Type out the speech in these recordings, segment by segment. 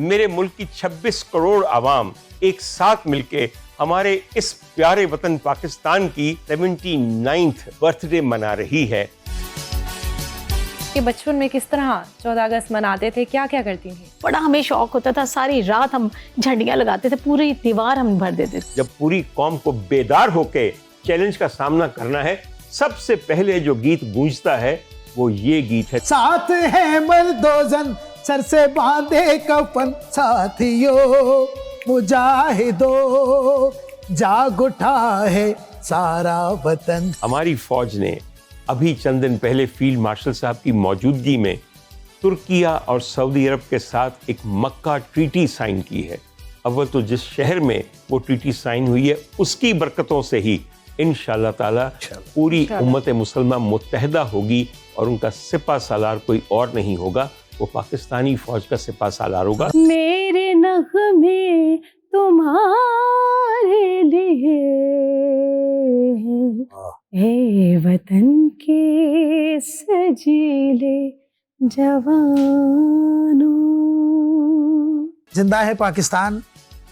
میرے ملک کی 26 کروڑ عوام ایک ساتھ مل کے ہمارے اس پیارے وطن پاکستان کی 79th برتھ ڈے منا رہی ہے۔ کہ بچپن میں کس طرح 14 اگست مناتے تھے، کیا کیا کرتی تھیں؟ بڑا ہمیں شوق ہوتا تھا، ساری رات ہم جھنڈیاں لگاتے تھے، پوری دیوار ہم بھر دیتے تھے۔ جب پوری قوم کو بیدار ہو کے چیلنج کا سامنا کرنا ہے، سب سے پہلے جو گیت گونجتا ہے وہ یہ گیت ہے۔ ساتھ ہے مرد و زن سر سے باندھے کفن، ساتھیوں مجاہدو جاگ اٹھا ہے سارا وطن۔ ہماری فوج نے ابھی چند دن پہلے فیلڈ مارشل صاحب کی موجودگی میں ترکیہ اور سعودی عرب کے ساتھ ایک مکہ ٹریٹی سائن کی ہے۔ اول تو جس شہر میں وہ ٹریٹی سائن ہوئی ہے اس کی برکتوں سے ہی انشاءاللہ تعالی پوری امت مسلمہ متحدہ ہوگی، اور ان کا سپہ سالار کوئی اور نہیں ہوگا، وہ پاکستانی فوج کا سپہ سالار ہوگا۔ میرے نغمے تمہارے لیے اے وطن کے سجیلے جوانوں۔ زندہ ہے پاکستان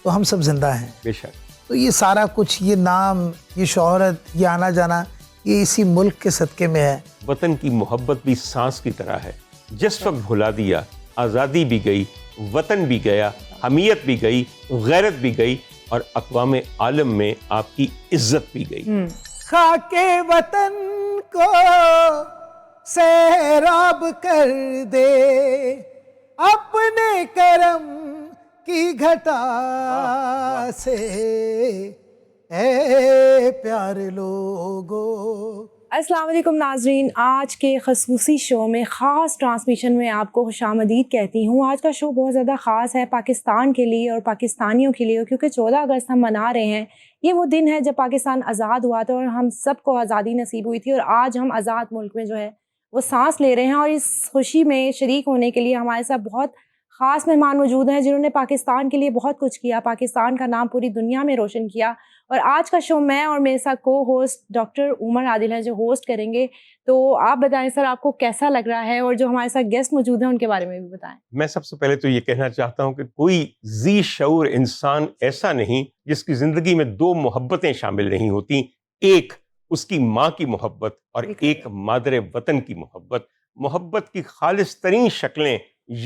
تو ہم سب زندہ ہیں۔ بے شک تو یہ سارا کچھ، یہ نام، یہ شہرت، یہ آنا جانا، یہ اسی ملک کے صدقے میں ہے۔ وطن کی محبت بھی سانس کی طرح ہے، جس وقت بھلا دیا آزادی بھی گئی، وطن بھی گیا، حمیت بھی گئی، غیرت بھی گئی، اور اقوام عالم میں آپ کی عزت بھی گئی۔ خاک وطن کو سیراب کر دے اپنے کرم کی گھٹا سے، اے پیارے لوگو۔ السلام علیکم ناظرین، آج کے خصوصی شو میں، خاص ٹرانسمیشن میں آپ کو خوش آمدید کہتی ہوں۔ آج کا شو بہت زیادہ خاص ہے پاکستان کے لیے اور پاکستانیوں کے لیے، کیونکہ 14 اگست ہم منا رہے ہیں۔ یہ وہ دن ہے جب پاکستان آزاد ہوا تھا اور ہم سب کو آزادی نصیب ہوئی تھی، اور آج ہم آزاد ملک میں جو ہے وہ سانس لے رہے ہیں، اور اس خوشی میں شریک ہونے کے لیے ہمارے ساتھ بہت خاص مہمان موجود ہیں جنہوں نے پاکستان کے لیے بہت کچھ کیا، پاکستان کا نام پوری دنیا میں روشن کیا۔ اور آج کا شو میں اور میرے ساتھ کو ہوسٹ ڈاکٹر عمر عادل ہیں جو ہوسٹ کریں گے۔ تو آپ بتائیں سر، آپ کو کیسا لگ رہا ہے، اور جو ہمارے ساتھ گیسٹ موجود ہیں ان کے بارے میں بھی بتائیں۔ میں سب سے پہلے تو یہ کہنا چاہتا ہوں کہ کوئی ذی شعور انسان ایسا نہیں جس کی زندگی میں دو محبتیں شامل نہیں ہوتی، ایک اس کی ماں کی محبت اور ایک مادر وطن کی محبت۔ محبت کی خالص ترین شکلیں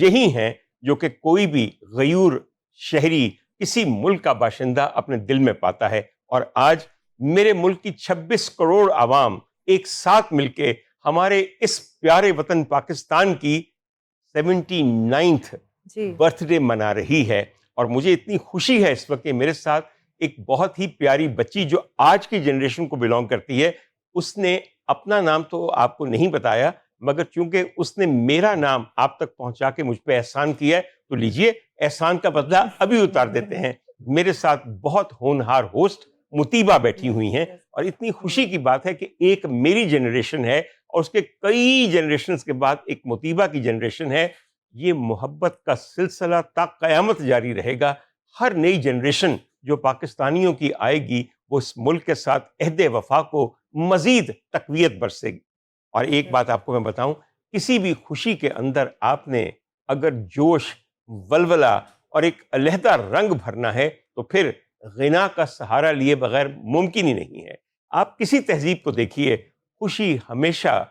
یہی ہیں جو کہ کوئی بھی غیور شہری کسی ملک کا باشندہ اپنے دل میں پاتا ہے، اور آج میرے ملک کی 26 کروڑ عوام ایک ساتھ مل کے ہمارے اس پیارے وطن پاکستان کی 79th برتھ ڈے منا رہی ہے۔ اور مجھے اتنی خوشی ہے اس وقت کہ میرے ساتھ ایک بہت ہی پیاری بچی جو آج کی جنریشن کو بلانگ کرتی ہے۔ اس نے اپنا نام تو آپ کو نہیں بتایا، مگر چونکہ اس نے میرا نام آپ تک پہنچا کے مجھ پہ احسان کیا ہے، تو لیجئے احسان کا بدلہ ابھی اتار دیتے ہیں۔ میرے ساتھ بہت ہونہار ہوسٹ مطیبہ بیٹھی ہوئی ہیں، اور اتنی خوشی کی بات ہے کہ ایک میری جنریشن ہے اور اس کے کئی جنریشنز کے بعد ایک مطیبہ کی جنریشن ہے۔ یہ محبت کا سلسلہ تا قیامت جاری رہے گا۔ ہر نئی جنریشن جو پاکستانیوں کی آئے گی وہ اس ملک کے ساتھ عہد وفا کو مزید تقویت برسے گی۔ اور ایک بات آپ کو میں بتاؤں، کسی بھی خوشی کے اندر آپ نے اگر جوش، ولولہ اور ایک علیحدہ رنگ بھرنا ہے تو پھر غنا کا سہارا لیے بغیر ممکن ہی نہیں ہے۔ آپ کسی تہذیب کو دیکھیے، خوشی ہمیشہ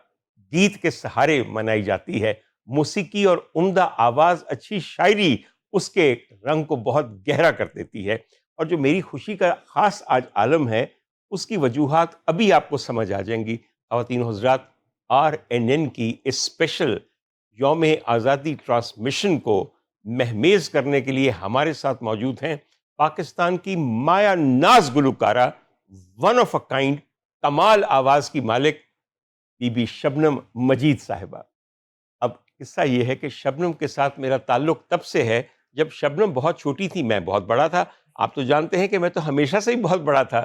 گیت کے سہارے منائی جاتی ہے۔ موسیقی اور عمدہ آواز، اچھی شاعری اس کے رنگ کو بہت گہرا کر دیتی ہے۔ اور جو میری خوشی کا خاص آج عالم ہے، اس کی وجوہات ابھی آپ کو سمجھ آ جائیں گی۔ خواتین و حضرات، RNN کی اس اسپیشل یوم آزادی ٹرانسمیشن کو مہمیز کرنے کے لیے ہمارے ساتھ موجود ہیں پاکستان کی مایا ناز گلوکارہ، ون آف اے کائنڈ، کمال آواز کی مالک بی بی شبنم مجید صاحبہ۔ اب قصہ یہ ہے کہ شبنم کے ساتھ میرا تعلق تب سے ہے جب شبنم بہت چھوٹی تھی، میں بہت بڑا تھا۔ آپ تو جانتے ہیں کہ میں تو ہمیشہ سے ہی بہت بڑا تھا۔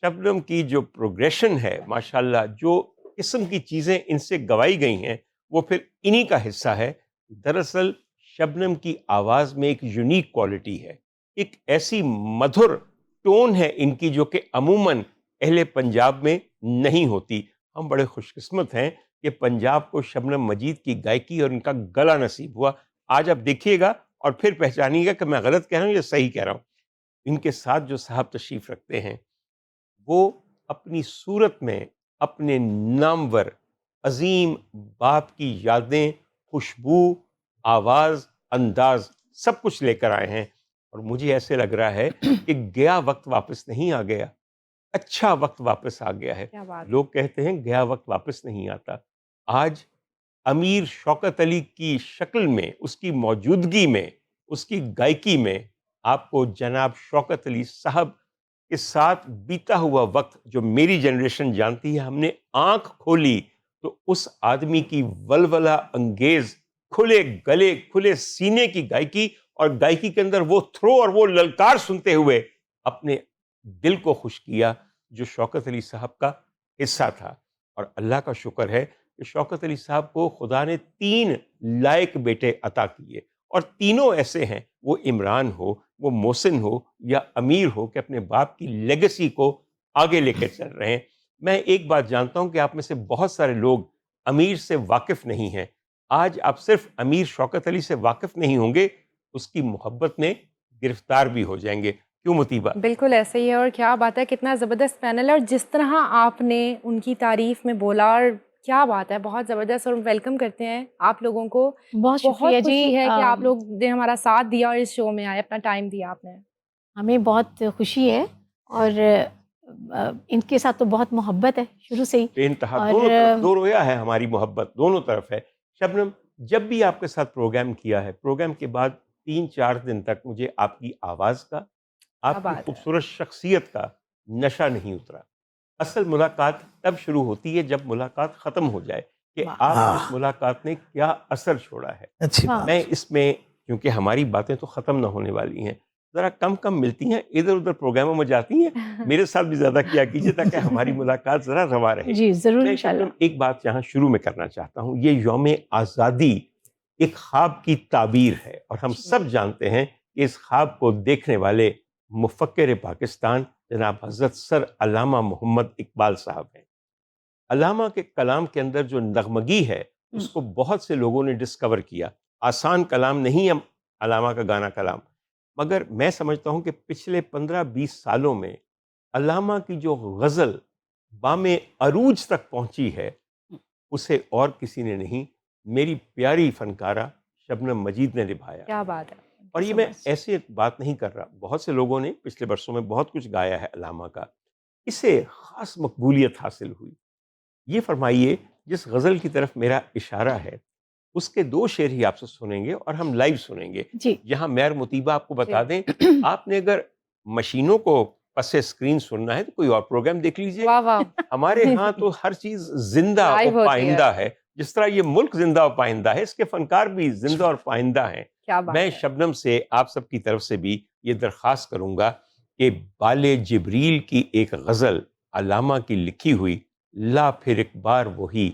شبنم کی جو پروگریشن ہے، ماشاءاللہ، جو قسم کی چیزیں ان سے گوائی گئی ہیں وہ پھر انہی کا حصہ ہے۔ دراصل شبنم کی آواز میں ایک یونیک کوالٹی ہے، ایک ایسی مدھر ٹون ہے ان کی جو کہ عموماً اہل پنجاب میں نہیں ہوتی۔ ہم بڑے خوش قسمت ہیں کہ پنجاب کو شبنم مجید کی گائیکی اور ان کا گلا نصیب ہوا۔ آج آپ دیکھیے گا اور پھر پہچانیے گا کہ میں غلط کہہ رہا ہوں یا صحیح کہہ رہا ہوں. ان کے ساتھ جو صاحب تشریف رکھتے ہیں وہ اپنی صورت میں اپنے نامور عظیم باپ کی یادیں، خوشبو، آواز، انداز سب کچھ لے کر آئے ہیں. اور مجھے ایسے لگ رہا ہے کہ گیا وقت واپس نہیں آ گیا، اچھا وقت واپس آ گیا ہے. کیا بات. لوگ کہتے ہیں گیا وقت واپس نہیں آتا. آج امیر شوکت علی کی شکل میں، اس کی موجودگی میں، اس کی گائیکی میں آپ کو جناب شوکت علی صاحب کے ساتھ بیتا ہوا وقت جو میری جنریشن جانتی ہے، ہم نے آنکھ کھولی تو اس آدمی کی ولولہ انگیز کھلے گلے کھلے سینے کی گائیکی، اور گائیکی کے اندر وہ تھرو اور وہ للکار سنتے ہوئے اپنے دل کو خوش کیا جو شوکت علی صاحب کا حصہ تھا. اور اللہ کا شکر ہے کہ شوکت علی صاحب کو خدا نے 3 لائق بیٹے عطا کیے، اور تینوں ایسے ہیں، وہ عمران ہو، وہ محسن ہو یا امیر ہو، کہ اپنے باپ کی لیگیسی کو آگے لے کے چل رہے ہیں. میں ایک بات جانتا ہوں کہ آپ میں سے بہت سارے لوگ امیر سے واقف نہیں ہیں. آج آپ صرف امیر شوکت علی سے واقف نہیں ہوں گے، اس کی محبت میں گرفتار بھی ہو جائیں گے. کیوں مطیبہ؟ بالکل ایسے ہی ہے. اور کیا بات ہے، کتنا زبردست پینل ہے، اور جس طرح آپ نے ان کی تعریف میں بولا، اور کیا بات ہے، بہت زبردست. اور ویلکم کرتے ہیں آپ لوگوں کو. بہت شکریہ بہت خوشی ہے کہ آپ جی. لوگ نے ہمارا ساتھ دیا اور اس شو میں آئے، اپنا ٹائم دیا آپ نے. ہمیں بہت جی. خوشی ہے، اور ان کے ساتھ تو بہت محبت ہے شروع سے ہی. بے انتہا. اور دونوں طرف دو رویا ہے ہماری محبت، دونوں طرف ہے. شبنم، جب بھی آپ کے ساتھ پروگرام کیا ہے، پروگرام کے بعد 3-4 دن تک مجھے آپ کی آواز کا، کیا آپ کی بات ہے. خوبصورت شخصیت کا نشہ نہیں اترا. اصل ملاقات تب شروع ہوتی ہے جب ملاقات ختم ہو جائے کہ واہ. آپ ہاں. اس ملاقات نے کیا اثر چھوڑا ہے. اچھی ہاں. بات. میں اس میں، کیونکہ ہماری باتیں تو ختم نہ ہونے والی ہیں، ذرا کم کم ملتی ہیں، ادھر ادھر پروگراموں میں جاتی ہیں، میرے ساتھ بھی زیادہ کیا کیجیے تاکہ ہماری ملاقات ذرا روا رہے. جی ضرور میں انشاءاللہ. شبنم ایک بات یہاں شروع میں کرنا چاہتا ہوں. یہ یوم آزادی ایک خواب کی تعبیر ہے، اور ہم سب جانتے ہیں کہ اس خواب کو دیکھنے والے مفکر پاکستان جناب حضرت سر علامہ محمد اقبال صاحب ہیں. علامہ کے کلام کے اندر جو نغمگی ہے اس کو بہت سے لوگوں نے ڈسکور کیا. آسان کلام نہیں ہے علامہ کا گانا کلام، مگر میں سمجھتا ہوں کہ پچھلے 15-20 سالوں میں علامہ کی جو غزل بام عروج تک پہنچی ہے اسے اور کسی نے نہیں، میری پیاری فنکارہ شبنم مجید نے نبھایا. کیا بات ہے. اور یہ میں ایسے بات نہیں کر رہا، بہت سے لوگوں نے پچھلے برسوں میں بہت کچھ گایا ہے علامہ کا، اسے خاص مقبولیت حاصل ہوئی. یہ فرمائیے، جس غزل کی طرف میرا اشارہ ہے اس کے 2 شعر ہی آپ سے سنیں گے اور ہم لائیو سنیں گے. جی. یہاں مہر مطیبہ آپ کو بتا دیں، آپ نے اگر مشینوں کو پس اسکرین سننا ہے تو کوئی اور پروگرام دیکھ لیجئے. واہ واہ. ہمارے ہاں تو ہر چیز زندہ Live و ہوتی پائندہ ہے، جس طرح یہ ملک زندہ و پائندہ ہے، اس کے فنکار بھی زندہ اور پائندہ ہیں. کیا بات میں ہے. شبنم سے، آپ سب کی طرف سے بھی یہ درخواست کروں گا کہ بال جبریل کی ایک غزل علامہ کی لکھی ہوئی، لا پھر ایک بار وہی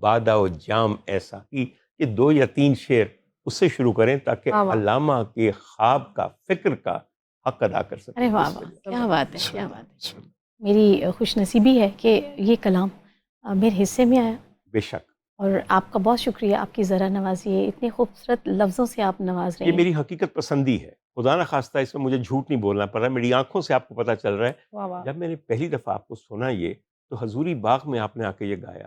بادہ و جام ایسا کی، یہ 2 یا 3 شعر اس سے شروع کریں تاکہ واہ واہ. علامہ کے خواب کا، فکر کا حق ادا کر سکیں. ارے واہ بسم واہ، اللہ. کیا بات ہے، کیا بات ہے. میری خوش نصیبی ہے کہ یہ کلام میرے حصے میں آیا، بے شک. اور آپ کا بہت شکریہ، آپ کی ذرا نوازی ہے، اتنے خوبصورت لفظوں سے آپ نواز رہے یہ ہیں. میری حقیقت پسندی ہے، خدا نہ خواستہ اس میں مجھے جھوٹ نہیں بولنا پڑ رہا، میری آنکھوں سے آپ کو پتہ چل رہا ہے. واہ واہ. جب میں نے پہلی دفعہ آپ کو سنا یہ، تو حضوری باغ میں آپ نے آ کے یہ گایا،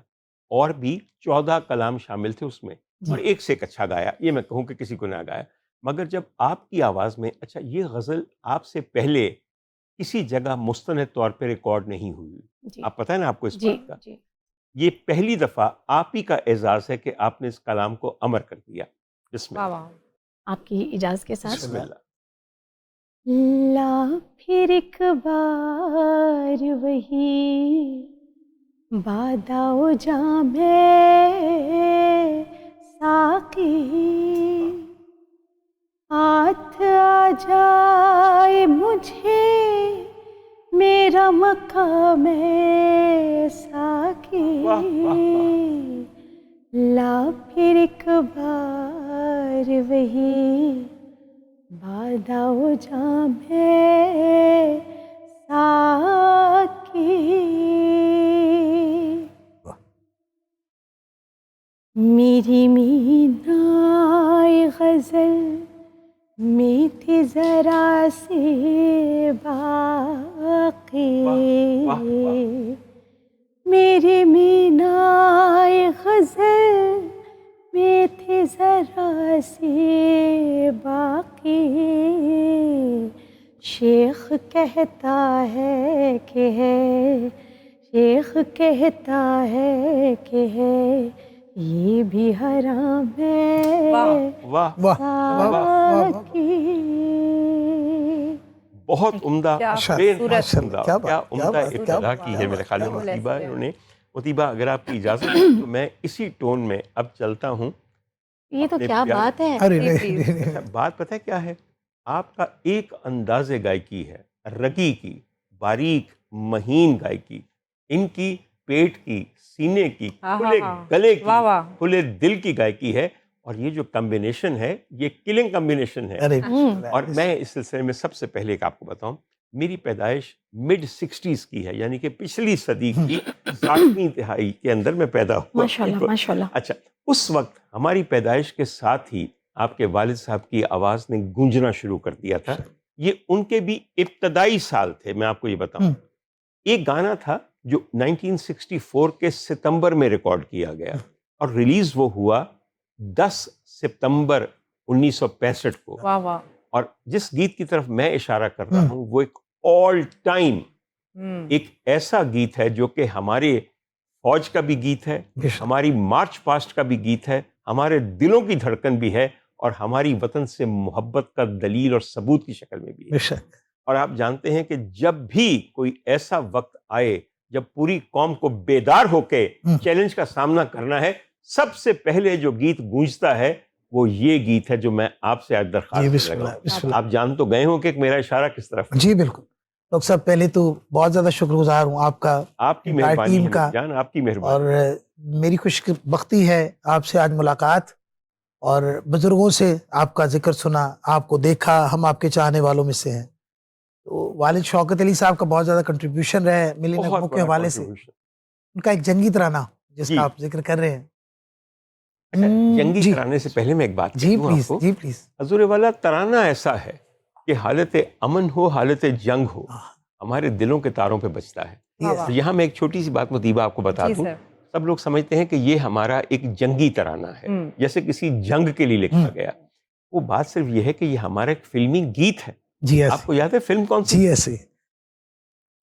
اور بھی 14 کلام شامل تھے اس میں، اور ایک سے ایک اچھا گایا، یہ میں کہوں کہ کسی کو نہ گایا. مگر جب آپ کی آواز میں، اچھا یہ غزل آپ سے پہلے کسی جگہ مستند طور پہ ریکارڈ نہیں ہوئی، جی آپ پتہ ہے نا آپ کو اس جی بات کا، جی. یہ پہلی دفعہ آپ ہی کا اعزاز ہے کہ آپ نے اس کلام کو امر کر دیا. بسم واہ اللہ. واہ. آپ کی اجازت کے ساتھ. بسم اللہ. لا پھر ایک بار وہی بادہ و جام ساقی، ہاتھ آ جائے مجھے میرا مقام ساقی، واہ واہ واہ. لا پھر ایک بار وہی بادہ و جام ساقی. میری مینائے غزل واہ واہ، میرے مینائے غزل میں تھے ذرا سے باقی، شیخ کہتا ہے کہ ہے، شیخ کہتا ہے کہ ہے یہ بھی حرام ہے واہ واہ واہ واہ، ساقی۔ بہت عمدہ، کیا بے خوبصورت، نہایت عمدہ، کیا کیا بات، کیا عمدہ بات، ابتدا کیا کی بات، ہے میرے خیال میں بالکل مصیبہ ایسے۔ انہوں نے۔ مصیبہ اگر آپ کی اجازت ہے تو میں اسی ٹون میں اب چلتا ہوں۔ یہ تو اپنے کیا پیارے- بات ہے، ارے جی، نہیں پلیز۔ نہیں، اچھا، نہیں، بات پتہ ہے کیا ہے؟ آپ کا ایک انداز گائکی ہے، رگی کی، باریک مہین گائکی، ان کی پیٹ کی، سینے کی، ہاں کھلے ہاں ہاں، گلے کی، واہ واہ، کھلے دل کی گائکی ہے، اور یہ جو کمبینیشن ہے یہ کلنگ کمبینیشن ہے۔ ارے اور میں اس سلسلے میں سب سے پہلے ایک آپ کو بتاؤں، میری پیدائش مڈ 60s کی ہے، یعنی کہ پچھلی صدی کی 60ویں دہائی کے اندر میں پیدا ہوا۔ ماشاء اللہ ماشاء اللہ۔ اچھا، اس وقت ہماری پیدائش کے ساتھ ہی آپ کے والد صاحب کی آواز نے گونجنا شروع کر دیا تھا۔ یہ ان کے بھی ابتدائی سال تھے، میں آپ کو یہ بتاؤں۔ ایک گانا تھا جو 1964 کے ستمبر میں ریکارڈ کیا گیا اور ریلیز وہ ہوا 10 ستمبر 1965 کو، واہ واہ، اور جس گیت کی طرف میں اشارہ کر رہا ہوں وہ ایک آل ٹائم ایک ایسا گیت ہے جو کہ ہمارے فوج کا بھی گیت ہے، ہماری مارچ پاسٹ کا بھی گیت ہے، ہمارے دلوں کی دھڑکن بھی ہے، اور ہماری وطن سے محبت کا دلیل اور ثبوت کی شکل میں بھی ہے۔ اور آپ جانتے ہیں کہ جب بھی کوئی ایسا وقت آئے جب پوری قوم کو بیدار ہو کے چیلنج کا سامنا کرنا ہے، سب سے پہلے جو گیت گونجتا ہے وہ یہ گیت ہے جو میں آپ سے آج درخواست کر رہا ہوں۔ آپ جان تو گئے ہوں کہ میرا اشارہ کس طرف ہے۔ جی بالکل ڈاکٹر صاحب، پہلے تو بہت زیادہ شکر گزار ہوں آپ کا، آپ کی مہربانی ٹیم ہے کا، جان، آپ کی اور مہربانی۔ میری خوش بختی ہے آپ سے آج ملاقات، اور بزرگوں سے آپ کا ذکر سنا، آپ کو دیکھا، ہم آپ کے چاہنے والوں میں سے ہیں۔ تو والد شوکت علی صاحب کا بہت زیادہ کنٹریبیوشن رہا ہے ملی بہت نغموں کے بڑا حوالے سے، contribution۔ ان کا ایک جنگی ترانہ جس جی۔ کا آپ ذکر کر رہے ہیں۔ اچھا، جنگی جی ترانے سے پہلے میں ایک بات جی کہہ دوں آپ پلیز، کو۔ جی پلیز۔ حضور والا ترانہ ایسا ہے کہ حالت امن ہو، حالت جنگ ہو، ہمارے دلوں کے تاروں پہ بجتا ہے۔ Yes. تو یہاں میں ایک چھوٹی سی بات مطیبہ آپ کو بتا جی دوں۔ سر۔ سب لوگ سمجھتے ہیں کہ یہ ہمارا ایک جنگی ترانہ ہے، جیسے کسی جنگ کے لیے لکھا گیا۔ وہ بات صرف یہ ہے کہ یہ ہمارا ایک فلمی گیت ہے۔ جی آپ کو یاد ہے فلم کون سی؟ جی ایسے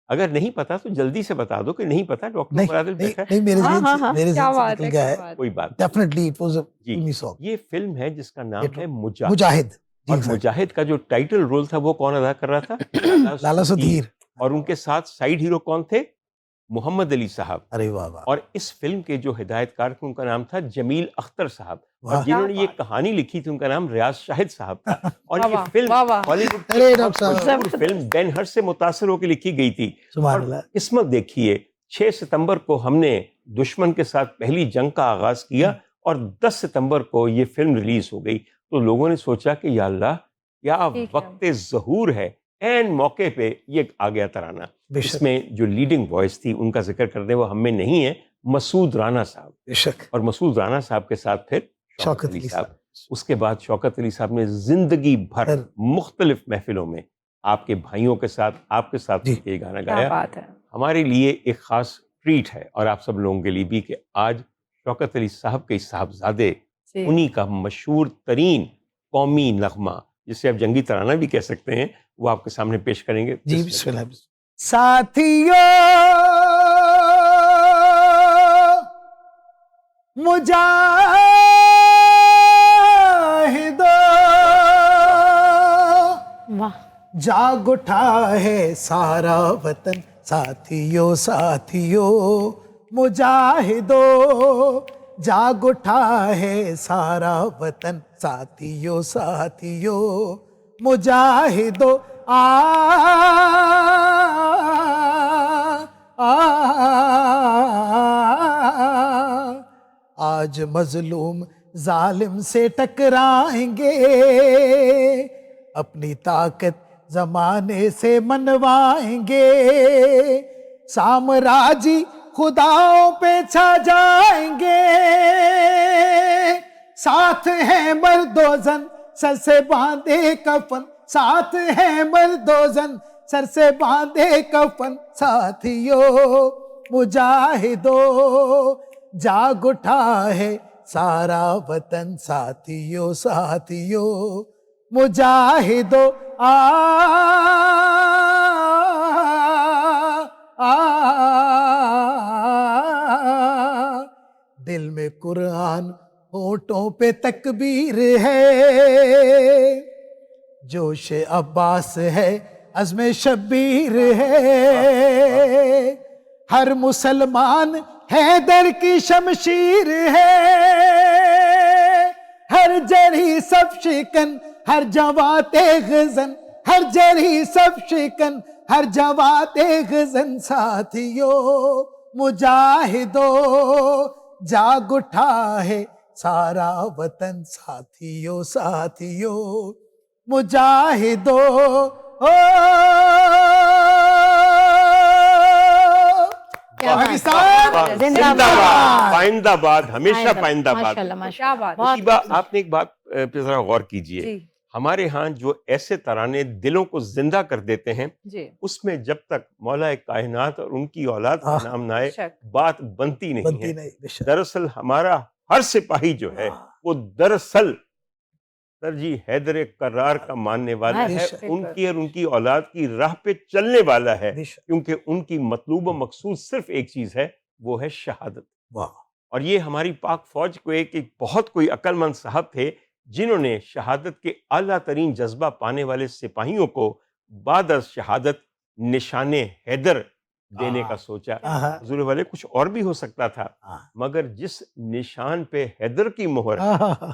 اگر نہیں پتا تو جلدی سے بتا دو کہ نہیں پتا۔ ڈاکٹر مراد بیٹھا ہے، نہیں، میرے ہاں، ذہن ہاں، سے ہاں، میرے کیا ذہن سے بات نکل ہے، گیا کیا ہے۔ بات ہے۔ کوئی بات نہیں۔ ڈیفینیٹلی اٹ واز اے جی، فلمی سانگ۔ یہ فلم ہے جس کا نام ہے مجاہد۔ مجاہد، اور جی مجاہد کا جو ٹائٹل رول تھا وہ کون ادا کر رہا تھا؟ لالا سدھیر۔ اور ان کے ساتھ سائیڈ ہیرو کون تھے؟ محمد علی صاحب۔ ارے واہ واہ، اور اس فلم کے جو ہدایت کار تھے ان کا نام تھا جمیل اختر صاحب، اور واہ۔ جنہوں نے یہ کہانی لکھی تھی ان کا نام ریاض شاہد صاحب تھا۔ اور واہ یہ واہ، فلم واہ واہ۔ ہالی ووڈ کی ارے بہت ڈاکٹر صاحب، مشہور فلم بین ہر سے متاثر ہو کے لکھی گئی تھی۔ سبحان اور اللہ۔ قسمت دیکھیے، 6 ستمبر کو ہم نے دشمن کے ساتھ پہلی جنگ کا آغاز کیا، اور 10 ستمبر کو یہ فلم ریلیز ہو گئی۔ تو لوگوں نے سوچا کہ یا اللہ کیا ٹھیک ہے۔ وقت ظہور ہے، عین موقع پہ یہ آ گیا ترانہ۔ بے اس شک، میں جو لیڈنگ وائس تھی ان کا ذکر کر دیں، وہ ہم میں نہیں ہے، مسعود رانا صاحب۔ بے شک، اور مسعود رانا صاحب کے ساتھ پھر شوکت علی صاحب۔ اس کے بعد شوکت علی صاحب نے زندگی بھر پھر مختلف محفلوں میں آپ کے بھائیوں کے ساتھ، آپ کے ساتھ جی۔ یہ گانا کیا گایا۔ بات ہے۔ ہمارے لیے ایک خاص ٹریٹ ہے، اور آپ سب لوگوں کے لیے بھی، کہ آج شوکت علی صاحب کے صاحبزادے، جی۔ انہی کا مشہور ترین قومی نغمہ جسے آپ جنگی ترانہ بھی کہہ سکتے ہیں، وہ آپ کے سامنے پیش کریں گے۔ جی بسم اللہ۔ ساتھیو مجاہدو واہ، جاگ اٹھا ہے سارا وطن، ساتھیو ساتھیو مجاہدو، جاگ اٹھا ہے سارا وطن، ساتھیو ساتھیو مجاہدو، آج مظلوم ظالم سے ٹکرائیں گے، اپنی طاقت زمانے سے منوائیں گے، سامراجی خداؤں پہ چھا جائیں گے، ساتھ ہیں مرد و زن سر سے باندھے کفن، ساتھ ہیں مرد و زن سر سے باندھے کفن ساتھیوں مجاہدوں جاگ اٹھا ہے سارا وطن ساتھیوں ساتھیوں مجاہدوں دل میں قرآن ہونٹوں پہ تکبیر ہے جوش عباس ہے عزم شبیر ہے ہر مسلمان حیدر کی شمشیر ہے ہر جرح سب شکن ہر جوات غزن ہر جرح سب شکن ہر جوات غزن ساتھیوں مجاہدوں جاگ اٹھا ہے سارا وطن ساتھیوں ساتھیوں مجاہدوں پاکستان زندہ باد، پائندہ باد، ہمیشہ پائندہ باد۔ ماشاءاللہ کیا ماشاءاللہ بات بہت شیبہ، آپ نے ایک بات پہ ذرا غور کیجئے، جی ہمارے ہاں جو ایسے ترانے دلوں کو زندہ کر دیتے ہیں، جی اس میں جب تک مولا کائنات اور ان کی اولاد کا نام نہ آئے شک بات بنتی نہیں بنتی ہے۔ نہیں بے شک۔ دراصل ہمارا ہر سپاہی جو ہے وہ دراصل سر جی حیدر کرار کا ماننے والا بے ہے، شک۔ ان کی اور ان کی اولاد کی راہ پہ چلنے والا ہے، بے شک۔ کیونکہ ان کی مطلوب و مقصود صرف ایک چیز ہے، وہ ہے شہادت۔ واہ اور یہ ہماری پاک فوج کو ایک بہت کوئی عقل مند صاحب تھے جنہوں نے شہادت کے اعلیٰ ترین جذبہ پانے والے سپاہیوں کو بعد از شہادت نشان حیدر دینے کا سوچا۔ حضور والے کچھ اور بھی ہو سکتا تھا، مگر جس نشان پہ حیدر کی مہر،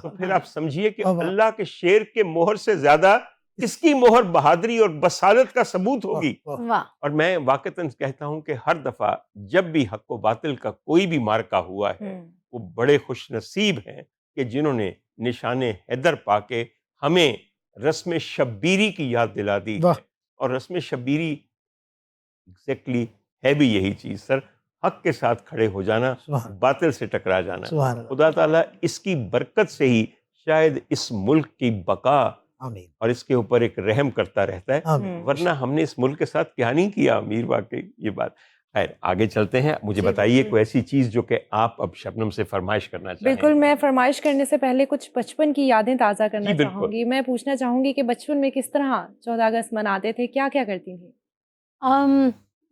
تو پھر آپ سمجھیے کہ اللہ کے شیر کے مہر سے زیادہ کس کی مہر بہادری اور بصالت کا ثبوت ہوگی۔ واہ اور میں واقعتاً کہتا ہوں کہ ہر دفعہ جب بھی حق و باطل کا کوئی بھی مارکا ہوا ہے، وہ بڑے خوش نصیب ہیں کہ جنہوں نے نشان حیدر پا کے ہمیں رسم شبیری کی یاد دلا دی ہے۔ اور رسم شبیری ایگزیکٹلی ہے بھی یہی چیز سر، حق کے ساتھ کھڑے ہو جانا، باطل سے ٹکرا جانا۔ سبحان اللہ۔ خدا تعالیٰ اس کی برکت سے ہی شاید اس ملک کی بقا آمین اور اس کے اوپر ایک رحم کرتا رہتا ہے، آمین۔ ورنہ ہم نے اس ملک کے ساتھ کیا نہیں کیا امیر، واقعی یہ بات۔ خیر آگے چلتے ہیں، مجھے جی، بتائیے بالکل۔ کوئی ایسی چیز جو کہ آپ اب شبنم سے فرمائش کرنا چاہیں۔ بالکل، میں فرمائش کرنے سے پہلے کچھ بچپن کی یادیں تازہ کرنا جی، بالکل۔ چاہوں گی۔ میں پوچھنا چاہوں گی کہ بچپن میں کس طرح 14 اگست مناتے تھے، کیا کیا کرتی تھیں؟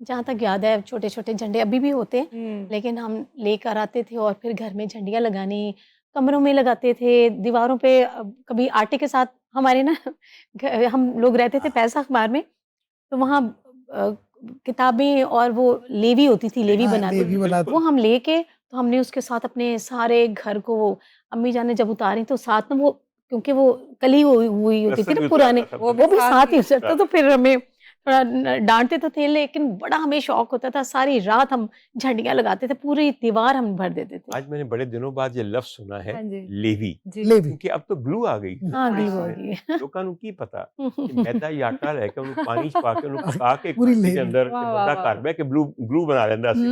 جہاں تک یاد ہے چھوٹے چھوٹے جھنڈے ابھی بھی ہوتے ہیں، لیکن ہم لے کر آتے تھے اور پھر گھر میں جھنڈیاں لگانی، کمروں میں لگاتے تھے، دیواروں پہ کبھی آٹے کے ساتھ ہمارے نا ہم لوگ رہتے تھے پیسہ اخبار میں، تو وہاں کتابیں اور وہ لیوی ہوتی تھی، لیوی بناتے تھے، وہ ہم لے کے تو ہم نے اس کے ساتھ اپنے سارے گھر کو، وہ امی جان نے جب اتاری تو ساتھ میں وہ، کیونکہ وہ کلی ہوئی ہوتی تھی نا پرانے، وہ بھی ساتھ ہی ہو سکتا، تو پھر ہمیں تھوڑا ڈانٹتے تو تھے لیکن بڑا ہمیں شوق ہوتا تھا، ساری رات ہم جھنڈیاں لگاتے تھے، پوری دیوار ہم بھر دیتے تھے۔ آج میں نے بڑے دنوں بعد یہ لفظ سنا ہے، ہاں جی لیوی، جی کیونکہ اب تو گلو آ گئی، ہاں گلو ہو گئی ہے۔ لوگوں کو کی پتا کہ میدا یا آٹا لے کے انہوں پانی چ پا کے انہوں پکا کے پوری کسی کے لیوی۔ اندر واہ، بندہ واہ، کر بے کہ گلو بنا لینا سی،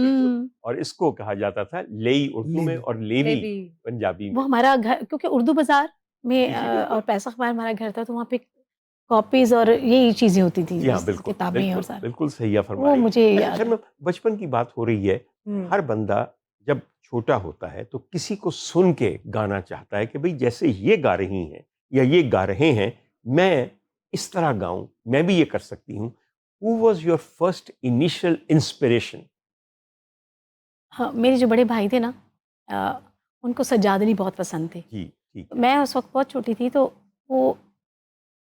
اور اس کو کہا جاتا تھا لیئی اردو میں اور لیوی لیوی۔ پنجابی وہ میں۔ ہمارا گھر، کیونکہ اردو بازار میں جی، بالکل۔ اور پیسہ اخبار ہمارا گھر تھا، تو وہاں پہ کاپیز اور یہی چیزیں ہوتی تھی، جی ہاں بالکل، کتابیں اور بالکل سارے، بالکل صحیح فرما وہ رہی ہیں۔ مجھے یاد اچھا، ہے۔ میں بچپن کی بات ہو رہی ہے، ہر بندہ جب چھوٹا ہوتا ہے تو کسی کو سن کے گانا چاہتا ہے کہ بھئی جیسے یہ گا رہی ہیں یا یہ گا رہے ہیں، میں اس طرح گاؤں، میں بھی یہ کر سکتی ہوں۔ Who was your first initial inspiration؟ ہاں، میرے جو بڑے بھائی تھے نا، ان کو سجادنی بہت پسند تھے۔ جی ٹھیک ہے۔ میں اس وقت بہت چھوٹی تھی، تو وہ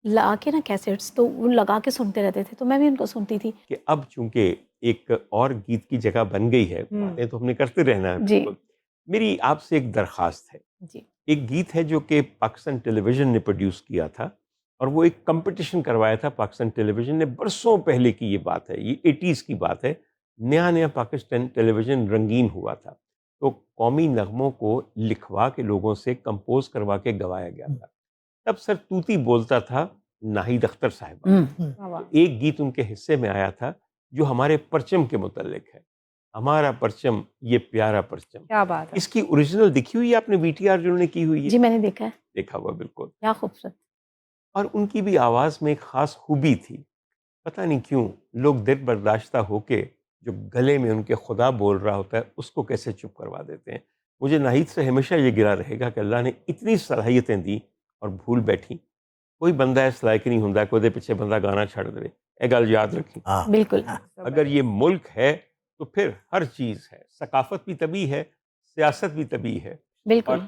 لا کے نا کیسٹس، تو وہ لگا کے سنتے رہتے تھے، تو میں بھی ان کو سنتی تھی۔ کہ اب چونکہ ایک اور گیت کی جگہ بن گئی ہے، باتیں تو ہم نے کرتے رہنا ہے، جی بالکل۔ میری آپ سے ایک درخواست ہے، جی ایک گیت ہے جو کہ پاکستان ٹیلی ویژن نے پروڈیوس کیا تھا، اور وہ ایک کمپٹیشن کروایا تھا پاکستان ٹیلی ویژن نے، برسوں پہلے کی یہ بات ہے، یہ 80s کی بات ہے، نیا پاکستان ٹیلی ویژن رنگین ہوا تھا، تو قومی نغموں کو لکھوا کے لوگوں سے کمپوز کروا کے گوایا گیا تھا۔ تب سر توتی بولتا تھا ناہید اختر صاحب، ایک گیت ان کے حصے میں آیا تھا جو ہمارے پرچم کے متعلق ہے، ہمارا پرچم یہ پیارا پرچم۔ کیا بات ہے، اس کی اوریجنل دکھی ہوئی ہے آپ نے، وی ٹی آر جو انہوں نے کی ہوئی ہے؟ جی میں نے دیکھا ہے، دیکھا ہوا بالکل۔ کیا خوبصورت۔ اور ان کی بھی آواز میں ایک خاص خوبی تھی، پتہ نہیں کیوں لوگ دل برداشتہ ہو کے جو گلے میں ان کے خدا بول رہا ہوتا ہے اس کو کیسے چپ کروا دیتے ہیں. مجھے ناہید سے ہمیشہ یہ گرا رہے گا کہ اللہ نے اتنی صلاحیتیں دی اور بھول بیٹھی. کوئی بندہ اس لائق نہیں ہوندا کہ وہ پیچھے بندہ گانا چھڑ دے. یہ گل یاد رکھی. ہاں بالکل. اگر یہ ملک ہے تو پھر ہر چیز ہے. ثقافت بھی طبی ہے, سیاست بھی طبی ہے. بالکل. اور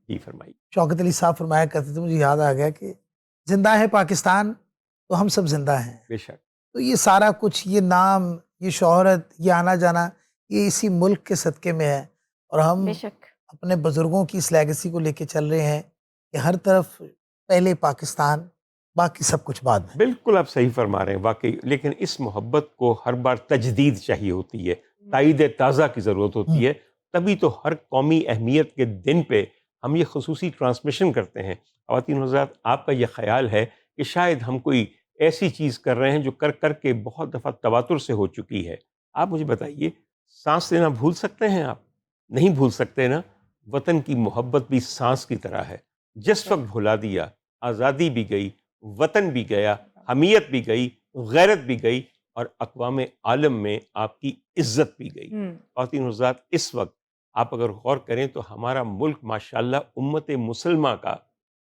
جی فرمائی. شوکت علی صاحب فرمایا کرتے تھے, مجھے یاد آ گیا کہ زندہ ہے پاکستان تو ہم سب زندہ ہیں. بے شک. تو یہ سارا کچھ, یہ نام, یہ شہرت, یہ آنا جانا, یہ اسی ملک کے صدقے میں ہے. اور ہم بے شک. اپنے بزرگوں کی اس لیگیسی کو لے کے چل رہے ہیں کہ ہر طرف پہلے پاکستان, باقی سب کچھ بعد میں. بالکل آپ صحیح فرما رہے ہیں واقعی. لیکن اس محبت کو ہر بار تجدید چاہیے ہوتی ہے, تائید تازہ کی ضرورت ہوتی ہے. تبھی تو ہر قومی اہمیت کے دن پہ ہم یہ خصوصی ٹرانسمیشن کرتے ہیں. خواتین حضرات, آپ کا یہ خیال ہے کہ شاید ہم کوئی ایسی چیز کر رہے ہیں جو کر کر کے بہت دفعہ تواتر سے ہو چکی ہے. آپ مجھے بتائیے, سانس لینا بھول سکتے ہیں آپ؟ نہیں بھول سکتے نا. وطن کی محبت بھی سانس کی طرح ہے. جس وقت بھلا دیا, آزادی بھی گئی, وطن بھی گیا, حمیت بھی گئی, غیرت بھی گئی, اور اقوام عالم میں آپ کی عزت بھی گئی. خواتین حضرات, اس وقت آپ اگر غور کریں تو ہمارا ملک ماشاءاللہ امت مسلمہ کا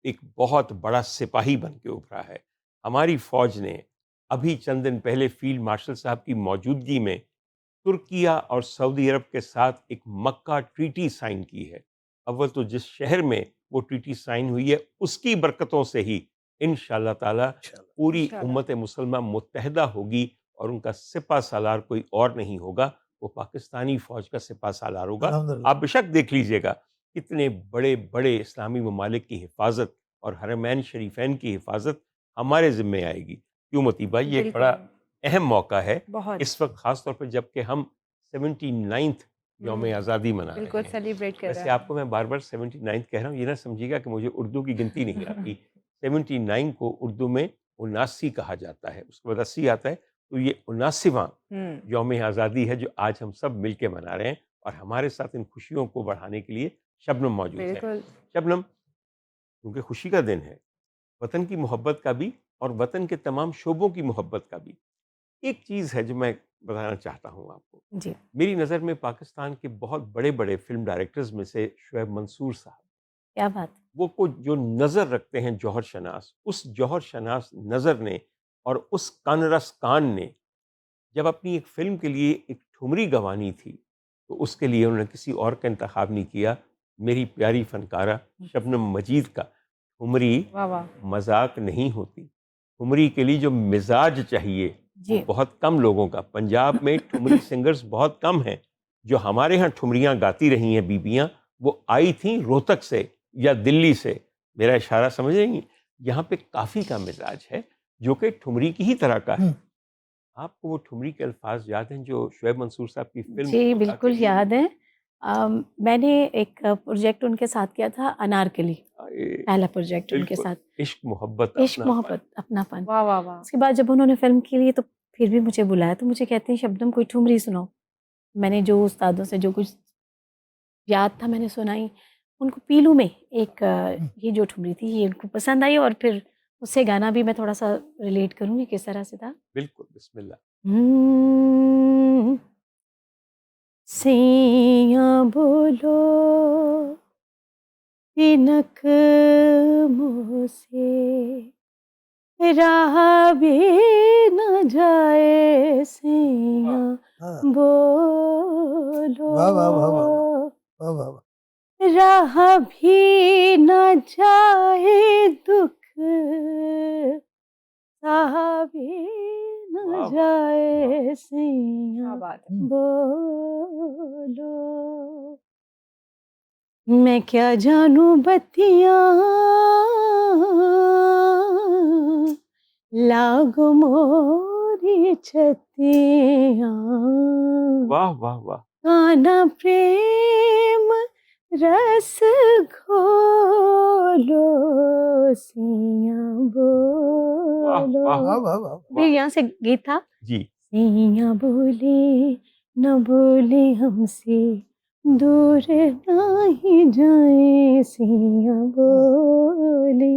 ایک بہت بڑا سپاہی بن کے ابھرا ہے. ہماری فوج نے ابھی چند دن پہلے فیلڈ مارشل صاحب کی موجودگی میں ترکیہ اور سعودی عرب کے ساتھ ایک مکہ ٹریٹی سائن کی ہے. اول تو جس شہر میں وہ ٹریٹی سائن ہوئی ہے اس کی برکتوں سے ہی انشاءاللہ تعالی پوری امت مسلمہ متحدہ ہوگی, اور ان کا سپہ سالار کوئی اور نہیں ہوگا, وہ پاکستانی فوج کا سپہ سالار ہوگا. الحمدللہ. آپ بے شک دیکھ لیجئے گا کتنے بڑے بڑے اسلامی ممالک کی حفاظت اور حرمین شریفین کی حفاظت ہمارے ذمے آئے گی. کیوں متی بھائی, یہ ایک بڑا اہم موقع ہے اس وقت, خاص طور پہ جب کہ ہم 79 یوم آزادی منا رہے ہیں. سیلیبریٹ کر رہے ویسے آپ کو میں بار بار 79 کہہ رہا ہوں, یہ نہ سمجھیے گا کہ مجھے اردو کی گنتی نہیں آتی. 79 کو اردو میں 79 کہا جاتا ہے, اس کے بعد 80 آتا ہے, تو یہ 79واں یوم آزادی ہے جو آج ہم سب مل کے منا رہے ہیں. اور ہمارے ساتھ ان خوشیوں کو بڑھانے کے لیے شبنم موجود ہے. شبنم, کیونکہ خوشی کا دن ہے, وطن کی محبت کا بھی اور وطن کے تمام شعبوں کی محبت کا بھی. ایک چیز ہے جو میں بتانا چاہتا ہوں آپ کو. جی. میری نظر میں پاکستان کے بہت بڑے بڑے فلم ڈائریکٹرز میں سے شعیب منصور صاحب, کیا بات. وہ کو جو نظر رکھتے ہیں جوہر شناس, اس جوہر شناس نظر نے اور اس کان رس کان نے جب اپنی ایک فلم کے لیے ایک ٹھمری گوانی تھی تو اس کے لیے انہوں نے کسی اور کا انتخاب نہیں کیا, میری پیاری فنکارہ شبنم مجید کا. ٹھمری مذاق نہیں ہوتی. ٹھمری کے لیے جو مزاج چاہیے وہ بہت کم لوگوں کا. پنجاب میں ٹھمری سنگرز بہت کم ہیں. جو ہمارے ہاں ٹھمریاں گاتی رہی ہیں بیبیاں, وہ آئی تھیں روہتک سے یا دلی سے. میرا اشارہ سمجھ رہی ہیں؟ یہاں پہ کافی کا مزاج ہے جو کہ ٹھمری کی ہی طرح کا ہے. آپ کو وہ ٹھمری کے الفاظ یاد ہیں جو شعیب منصور صاحب کی فلم؟ جی بالکل یاد ہے. میں نے ایک پروجیکٹ ان کے ساتھ کیا تھا, انارکلی, پہلا پروجیکٹ ان کے ساتھ. عشق محبت اپنا فن. اس کے بعد جب انہوں نے فلم کے لیے تو پھر بھی مجھے بلایا, تو مجھے کہتے ہیں شبنم کوئی ٹھمری سناؤ. میں نے جو استادوں سے جو کچھ یاد تھا میں نے سنائی. ان کو پیلو میں ایک یہ جو ٹھمری تھی یہ ان کو پسند آئی, اور پھر اس سے گانا بھی میں تھوڑا سا ریلیٹ کروں گی کس طرح سے تھا. بالکل, بسم اللہ. سیاں بولو تنک منہ سے راہ بھی نہ جائے, سیاں بولو راہ بھی نہ جائے, دکھ سہا بھی نہ جائے, سیاں بولو. میں کیا جانوں بتیاں لاگو موری چھتیاں, واہ واہ واہ. کانا پریم رس گھولو, سیاں بولو. پھر یہاں سے گیت تھا جی. سیاں بولے نہ بولے ہم سے, دور نہ ہی جائیں, سیاں بولے.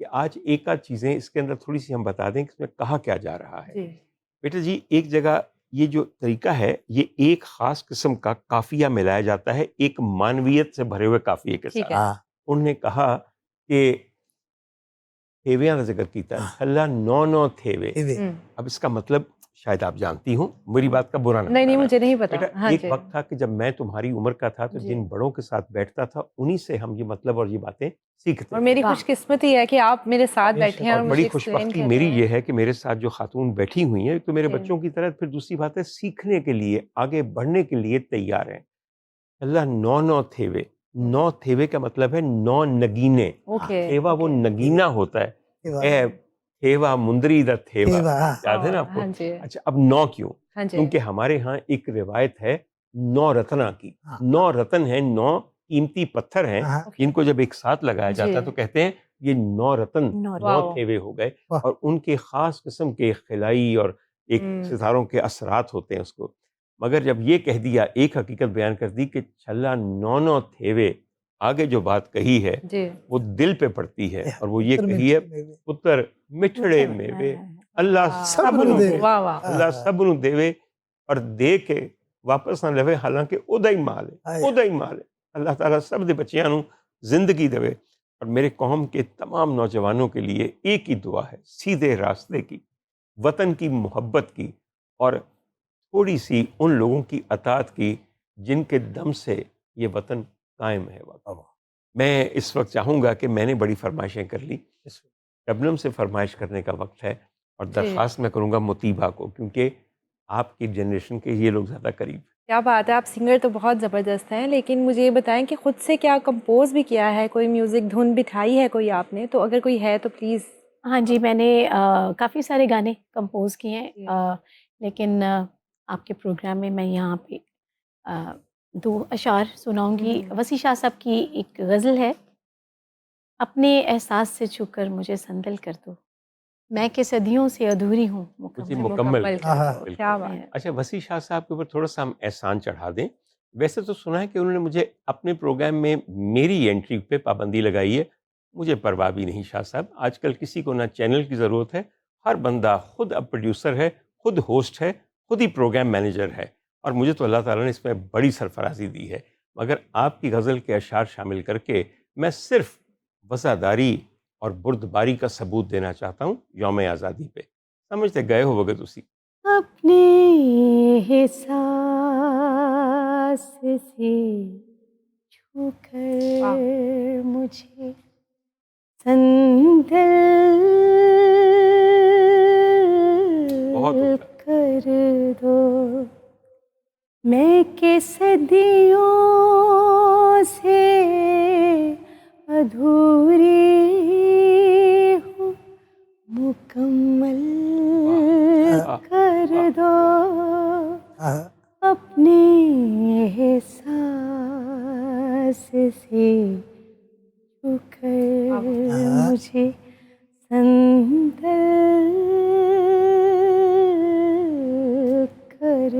کہ آج ایک آدھ چیزیں اس کے اندر تھوڑی سی ہم بتا دیں کہ اس میں کہا کیا جا رہا ہے. جی بیٹا جی، ایک جگہ یہ جو طریقہ ہے، یہ ایک خاص قسم کا قافیہ ملایا جاتا ہے ایک مانویت سے بھرے ہوئے قافیے کے ٹھیک ساتھ. ہے. ہاں انہوں نے کہا کہ تھیویاں کا ذکر کیتا ہے، چھلا نو نو تھیوے. یہ بھی. اب اس کا مطلب شاید آپ جانتی ہوں، میری بات کا برا نہ نہیں نہیں منانا. مجھے نہیں پتا. بیٹا ہاں ایک جی وقت تھا کہ جب میں تمہاری عمر کا تھا تو جی. جن بڑوں کے ساتھ بیٹھتا تھا انہی سے ہم یہ مطلب اور یہ باتیں سیکھتے اور تھے. میری واہ. خوش قسمتی ہے کہ آپ میرے ساتھ بے بیٹھے شک. ہیں اور اور بڑی مجھے خوش ایکسپلین بختی کر میری رہے ہیں. یہ ہے کہ میرے ساتھ جو خاتون بیٹھی ہوئی ہیں تو میرے جی. بچوں کی طرح، پھر دوسری بات ہے سیکھنے کے لیے، آگے بڑھنے کے لیے تیار ہیں. اللہ نو نو تھیوے. نو تھیوے کا مطلب ہے نو نگینے. اوکے. تھیوا وہ اوکے. نگینا ہوتا ہے. یہ بات. اے تھیوا مندری دا تھیوا، یہ بات. یاد ہے نا آپ کو؟ ہاں جی اچھا، اب نو کیوں؟ ہاں جی. کیونکہ ہمارے ہاں ایک روایت ہے نو رتنا کی. ہاں. نو رتن ہیں، نو قیمتی پتھر ہیں ہاں. جن کو جب ایک ساتھ لگایا جاتا ہے جی. تو کہتے ہیں یہ نو رتن، نو نو واو. تھیوے ہو گئے. واہ. اور ان کے خاص قسم کے خلائی اور ایک ہم. ستاروں کے اثرات ہوتے ہیں اس کو. مگر جب یہ کہہ دیا، ایک حقیقت بیان کر دی کہ چھلا نو نو تھیوے، آگے جو بات کہی ہے جی وہ دل پہ پڑتی ہے، اور وہ یہ کہی ہے پتر مٹھڑے میوے اللہ سب نو دے. واہ واہ. اللہ سب نو دیوے اور دے کے واپس نہ لوے، حالانکہ ادا ہی مال ہے، ادا ہی مال ہے. اللہ تعالیٰ سب دے بچیاں نو زندگی دے. اور میرے قوم کے تمام نوجوانوں کے لیے ایک ہی دعا ہے، سیدھے راستے کی، وطن کی محبت کی، اور تھوڑی سی ان لوگوں کی اطاعت کی جن کے دم سے یہ وطن قائم ہے. میں اس وقت چاہوں گا کہ میں نے بڑی فرمائشیں کر لی، شبنم سے فرمائش کرنے کا وقت ہے، اور درخواست میں کروں گا مطیبہ کو، کیونکہ آپ کی جنریشن کے یہ لوگ زیادہ قریب. کیا بات ہے، آپ سنگر تو بہت زبردست ہیں، لیکن مجھے یہ بتائیں کہ خود سے کیا کمپوز بھی کیا ہے، کوئی میوزک دھن بٹھائی ہے کوئی آپ نے؟ تو اگر کوئی ہے تو پلیز. ہاں جی، میں نے کافی سارے گانے کمپوز کیے ہیں، لیکن آپ کے پروگرام میں میں یہاں پہ 2 اشعار سناؤں گی. وسیع شاہ صاحب کی ایک غزل ہے، اپنے احساس سے چھو کر مجھے سندل کر دو، میں کہ صدیوں سے ادھوری ہوں مجھے مکمل. مکمل کر دو. بالکل. کیا بات. اچھا، وسیع شاہ صاحب کے اوپر تھوڑا سا ہم احسان چڑھا دیں. ویسے تو سنا ہے کہ انہوں نے مجھے اپنے پروگرام میں میری انٹری پہ پابندی لگائی ہے. مجھے پرواہ بھی نہیں شاہ صاحب. آج کل کسی کو نہ چینل کی ضرورت ہے، ہر بندہ خود اب پروڈیوسر ہے، خود ہوسٹ ہے، خود ہی پروگرام مینیجر ہے، اور مجھے تو اللہ تعالیٰ نے اس میں بڑی سرفرازی دی ہے. مگر آپ کی غزل کے اشعار شامل کر کے میں صرف وفاداری اور بردباری کا ثبوت دینا چاہتا ہوں یوم آزادی پہ. سمجھتے گئے ہو وقت اسی. اپنے احساس سے چھو کر مجھے سندل بہت عمدہ. کر دو، میں کہ صدیوں سے ادھوری ہوں مکمل کر دو، اپنے احساس سے چھو کر مجھے سندل کر دو.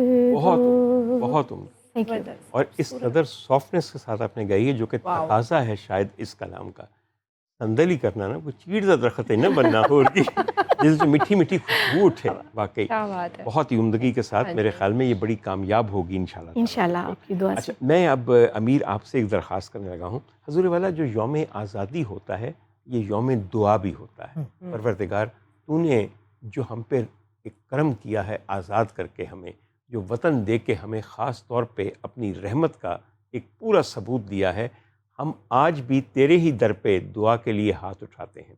بہت عمدہ. Thank you. اور اس قدر سافٹنس کے ساتھ آپ نے گائی ہے جو کہ تقاضا ہے شاید اس کلام کا. سندلی کرنا نا، وہ چیڑ دا درخت ہے نا بننا ہو کی جس سے میٹھی میٹھی خوشبو اٹھے. واقعی کیا بات ہے. بہت ہی عمدگی کے ساتھ میرے خیال میں یہ بڑی کامیاب ہوگی انشاءاللہ. انشاءاللہ آپ کی دعا سے. اچھا، میں اب امیر آپ سے ایک درخواست کرنے لگا ہوں. حضور والا، جو یوم آزادی ہوتا ہے یہ یوم دعا بھی ہوتا ہے. پروردگار، تو نے جو ہم پہ ایک کرم کیا ہے آزاد کر کے، ہمیں جو وطن دے کے ہمیں خاص طور پہ اپنی رحمت کا ایک پورا ثبوت دیا ہے، ہم آج بھی تیرے ہی در پہ دعا کے لیے ہاتھ اٹھاتے ہیں.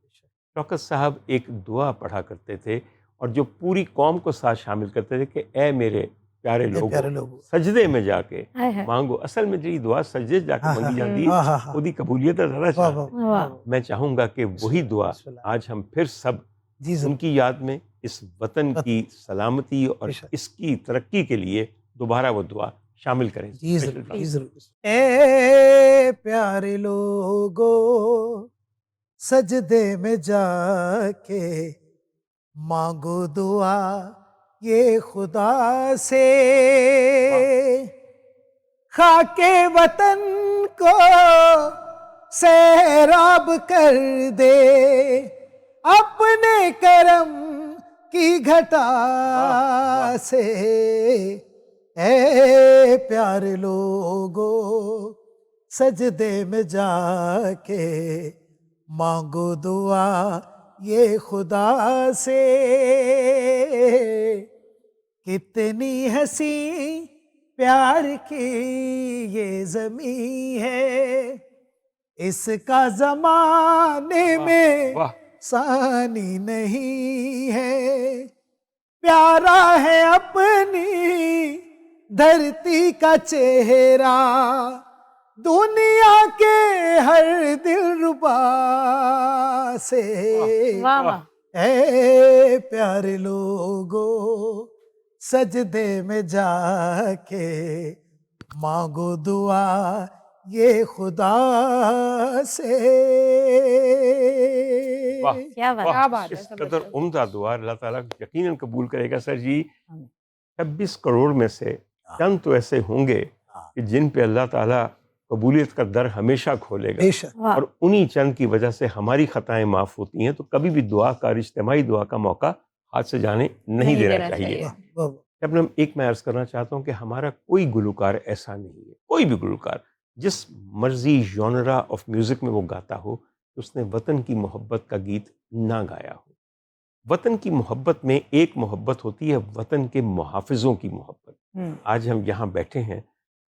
شوکت صاحب ایک دعا پڑھا کرتے تھے اور جو پوری قوم کو ساتھ شامل کرتے تھے کہ اے میرے پیارے لوگوں، سجدے میں جا کے مانگو. اصل میں جو دعا سجدے جا کے مانگی جاتی ہے وہی قبولیت زیادہ چاہتے ہیں. میں چاہوں گا کہ وہی دعا آج ہم پھر سب ان کی یاد میں، اس وطن کی سلامتی اور اس کی ترقی کے لیے دوبارہ وہ دعا شامل کریں. جی ضرور. اے پیارے لوگو، سجدے میں جا کے مانگو دعا یہ خدا سے، خاک وطن کو سیراب کر دے اپنے کرم کی گھٹا سے اے پیارے لوگو سجدے میں جا کے مانگو دعا یہ خدا سے. کتنی حسین پیار کی یہ زمین ہے, اس کا زمانے میں واہ ثانی نہیں ہے. پیارا ہے اپنی دھرتی کا چہرہ دنیا کے ہر دلربا سے. واہ واہ. اے پیارے لوگو سجدے میں جا کے مانگو دعا یہ خدا سے. واہ کیا بات. کیا واہ بات ہے، اس زبردست. قدر عمدہ دعا اللہ تعالیٰ یقیناً قبول کرے گا. سر جی آمین. 26 کروڑ میں سے چند تو ایسے ہوں گے کہ جن پہ اللہ تعالیٰ قبولیت کا در ہمیشہ کھولے گا, بے شک. واہ. اور انہی چند کی وجہ سے ہماری خطائیں معاف ہوتی ہیں. تو کبھی بھی دعا کا اجتماعی دعا کا موقع ہاتھ سے جانے نہیں دینا چاہیے. واہ، واہ، شبنم ایک میں عرض کرنا چاہتا ہوں کہ ہمارا کوئی گلوکار ایسا نہیں ہے, کوئی بھی گلوکار جس مرضی ژانرا آف میوزک میں وہ گاتا ہو اس نے وطن کی محبت کا گیت نہ گایا ہو. وطن کی محبت میں ایک محبت ہوتی ہے وطن کے محافظوں کی محبت. آج ہم یہاں بیٹھے ہیں,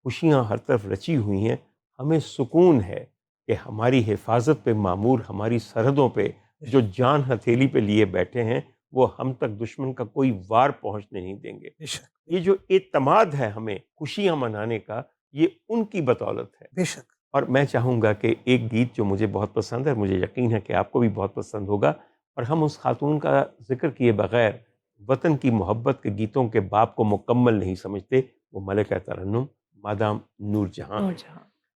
خوشیاں ہر طرف رچی ہوئی ہیں, ہمیں سکون ہے کہ ہماری حفاظت پہ مامور ہماری سرحدوں پہ جو جان ہتھیلی پہ لیے بیٹھے ہیں وہ ہم تک دشمن کا کوئی وار پہنچنے نہیں دیں گے. بے شک. یہ جو اعتماد ہے ہمیں خوشیاں منانے کا, یہ ان کی بدولت ہے. بے شک. اور میں چاہوں گا کہ ایک گیت جو مجھے بہت پسند ہے, مجھے یقین ہے کہ آپ کو بھی بہت پسند ہوگا, اور ہم اس خاتون کا ذکر کیے بغیر وطن کی محبت کے گیتوں کے باب کو مکمل نہیں سمجھتے. وہ ملکہ ترنم مادام نور جہاں.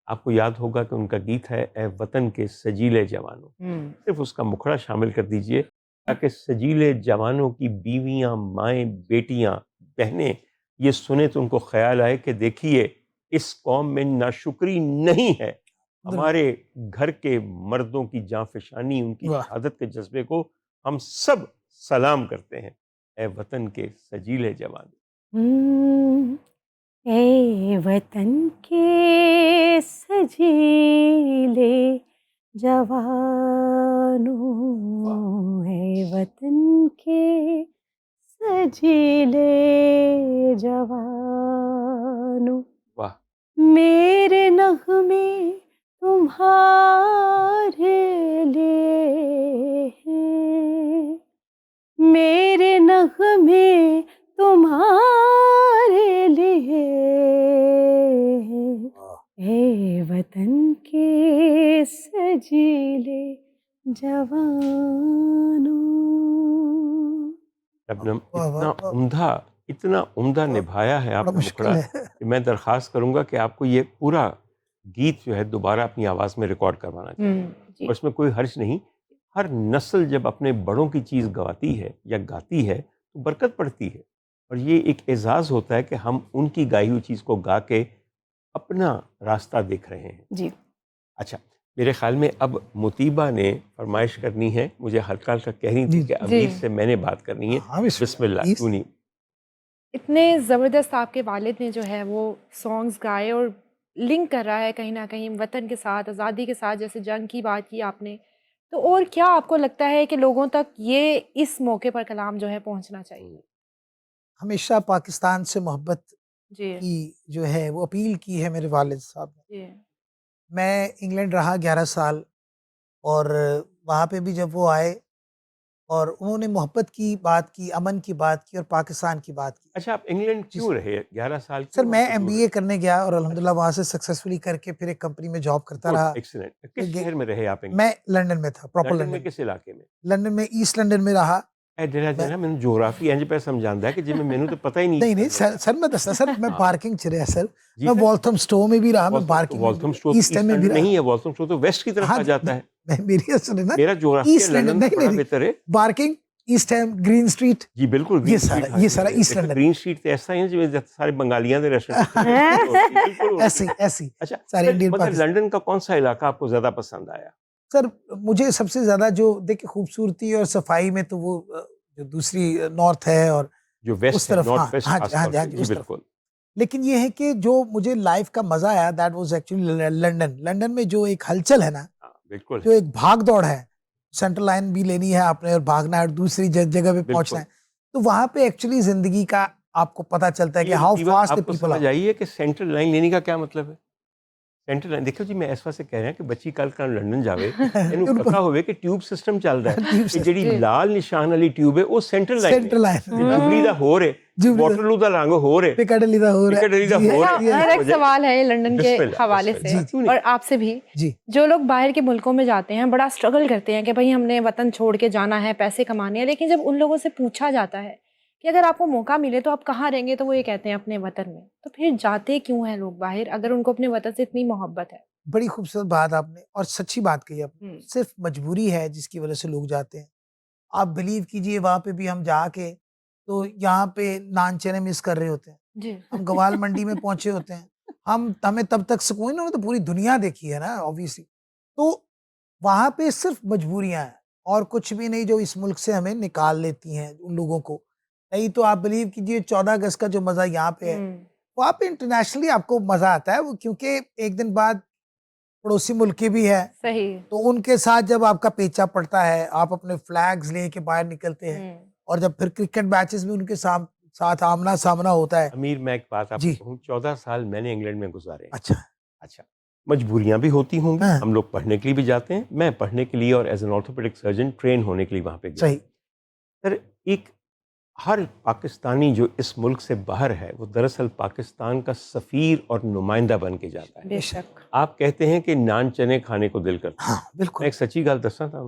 آپ کو یاد ہوگا کہ ان کا گیت ہے اے وطن کے سجیلے جوانوں. صرف اس کا مکھڑا شامل کر دیجئے تاکہ سجیلے جوانوں کی بیویاں, مائیں, بیٹیاں, بہنیں یہ سنیں تو ان کو خیال آئے کہ دیکھیے اس قوم میں ناشکری نہیں ہے. ہمارے گھر کے مردوں کی جانفشانی, ان کی واہ. شہادت کے جذبے کو ہم سب سلام کرتے ہیں. اے وطن کے سجیلے جوان. اے وطن کے سجیلے جوانوں, اے وطن کے سجیلے جوانوں, واہ میرے نغمے تمہارے لیے ہیں, میرے نغمے تمہارے لیے ہیں, اے وطن کے سجیلے جوانوں. شبنم واہ، واہ، اتنا عمدہ نبھایا ہے آپ بڑا نے مشکل مکھڑا ہے. کہ میں درخواست کروں گا کہ آپ کو یہ پورا گیت جو ہے دوبارہ اپنی آواز میں ریکارڈ کروانا چاہیے. اور اس میں کوئی حرج نہیں. ہر نسل جب اپنے بڑوں کی چیز گواتی ہے یا گاتی ہے تو برکت پڑتی ہے, اور یہ ایک اعزاز ہوتا ہے کہ ہم ان کی گائی ہوئی چیز کو گا کے اپنا راستہ دیکھ رہے ہیں. جی. اچھا, میرے خیال میں اب مطیبہ نے فرمائش کرنی ہے, مجھے ہلکا ہلکا کہہ رہی تھی جی، کہ امیر سے میں نے بات کرنی ہے. ہاں، بسم اللہ. پلیز. کیوں نہیں. اتنے زبردست آپ کے والد نے جو ہے وہ سانگز گائے, اور لنک کر رہا ہے کہیں نہ کہیں وطن کے ساتھ, آزادی کے ساتھ, جیسے جنگ کی بات کی آپ نے. تو اور کیا آپ کو لگتا ہے کہ لوگوں تک یہ اس موقع پر کلام جو ہے پہنچنا چاہیے؟ ہمیشہ پاکستان سے محبت جی کی جو ہے وہ اپیل کی ہے میرے والد صاحب نے. جی میں انگلینڈ رہا 11 سال, اور وہاں پہ بھی جب وہ آئے اور انہوں نے محبت کی بات کی, امن کی بات کی, اور پاکستان کی بات کی. اچھا, آپ انگلینڈ کیوں رہے 11 سال؟ سر میں MBA کرنے گیا اور الحمدللہ وہاں سے سکسیسفلی کر کے پھر ایک کمپنی میں جاب کرتا رہا. ایکسلنٹ. کس شہر میں رہے آپ؟ میں لنڈن میں تھا, پراپر لنڈن میں. لنڈن. کس علاقے میں؟ لنڈن میں ایسٹ لنڈن میں رہا. میں جغرافی انج پہ سمجھاندا ہے کہ جی میں تو پتہ ہی نہیں. نہیں سر میں دستا سر میں پارکنگ چ رہا سر. جی میں سر. والتھم اسٹور میں بھی رہا, میں پارکنگ والتھم اسٹور ایسٹ میں بھی رہا. نہیں ہے, والتھم اسٹور تو ویسٹ کی طرف آ جاتا ہے. میری اصل ہے نا میرا جغرافیہ لندن سے بڑا بہتر ہے. Parking East Ham, Green Street. جی بالکل, یہ سارا ایسٹ لنڈن. گرین اسٹریٹ ایسا ہے جی سارے بنگالیاں دے ریسٹورنٹ. ایسی اچھا سارے انڈین مگر لنڈن کا کون سا علاقہ آپ کو زیادہ پسند آیا؟ سر مجھے سب سے زیادہ جو دیکھیں خوبصورتی اور صفائی میں تو وہ جو دوسری نارتھ ہے اور جو ویسٹ اس طرف، نارتھ ہاں ویسٹ ہاں خاص ہاں طور ہاں سے، جی جی اس طرف. بالکل. لیکن یہ ہے کہ جو مجھے لائف کا مزہ آیا دیٹ واز ایکچولی لنڈن میں جو ایک ہلچل ہے نا، ہاں، بالکل جو ایک بھاگ دوڑ ہے، سینٹرل لائن بھی لینی ہے آپ نے اور بھاگنا ہے اور دوسری جگہ پہ پہنچنا ہے، تو وہاں پہ ایکچولی زندگی کا آپ کو پتا چلتا ہے کہ ہاؤ فاسٹ آپ دی کو پیپل سمجھ آئی ہے کہ سینٹرل لائن لینے کا کیا مطلب ہے؟ سینٹرل لائن دیکھو جی، میں اس واسطے کہہ رہا کہ بچی کل لنڈن جاوے اینو پتا ہوئے کہ ٹیوب سسٹم چلدا ہے کہ جڑی لال نشان والی ٹیوب ہے وہ Central line Central line Jubilee دا ہو رہے، واٹرلو دا رنگ ہو رہے، پکڈلی دا ہو رہا پکڈلی دا ہو رہے. ہر ایک سوال ہے لنڈن کے حوالے سے اور آپ سے بھی. جی جو لوگ باہر کے ملکوں میں جاتے ہیں بڑا اسٹرگل کرتے ہیں کہ بھائی ہم نے وطن چھوڑ کے جانا ہے، پیسے کمانے ہیں، لیکن جب ان لوگوں سے پوچھا جاتا ہے کہ اگر آپ کو موقع ملے تو آپ کہاں رہیں گے، تو وہ یہ کہتے ہیں اپنے وطن میں. تو پھر جاتے کیوں ہیں لوگ باہر اگر ان کو اپنے وطن سے اتنی محبت ہے؟ بڑی خوبصورت بات آپ نے اور سچی بات کہی آپ نے. صرف مجبوری ہے جس کی وجہ سے لوگ جاتے ہیں. آپ بلیو کیجئے وہاں پہ بھی ہم جا کے تو یہاں پہ نان چنے مس کر رہے ہوتے ہیں، جی ہم گوال منڈی میں پہنچے ہوتے ہیں، ہمیں تب تک سکون، انہوں نے تو پوری دنیا دیکھی ہے نا آبویسلی. تو وہاں پہ صرف مجبوریاں ہیں اور کچھ بھی نہیں جو اس ملک سے ہمیں نکال لیتی ہیں ان لوگوں کو. نہیں تو آپ بلیو کیجئے 14 اگست کا جو مزہ یہاں پہ ہے وہاں پہ انٹرنیشنلی آپ کو مزہ آتا ہے، وہ کیونکہ ایک دن بعد پڑوسی ملک کی بھی ہے صحیح. تو ان کے ساتھ جب آپ کا پیچا پڑتا ہے، آپ اپنے فلیگز لے کے باہر نکلتے ہیں اور جب پھر کرکٹ میچز میں ان کے ساتھ آمنا سامنا ہوتا ہے. امیر میں ایک بات آپ جی. کو کہوں، 14 سال میں نے انگلینڈ میں گزارے. اچھا مجبوریاں بھی ہوتی ہوں گی، ہاں. ہم لوگ پڑھنے کے لیے بھی جاتے ہیں، میں پڑھنے کے لیے اور as an orthopaedic surgeon train ہونے کے لیے وہاں پہ گیا. صحیح. سر ایک ہر پاکستانی جو اس ملک سے باہر ہے وہ دراصل پاکستان کا سفیر اور نمائندہ بن کے جاتا ہے. بے شک. آپ کہتے ہیں کہ نان چنے کھانے کو دل کرتا ہے، ہاں بالکل. میں ایک سچی گل دساں تھا،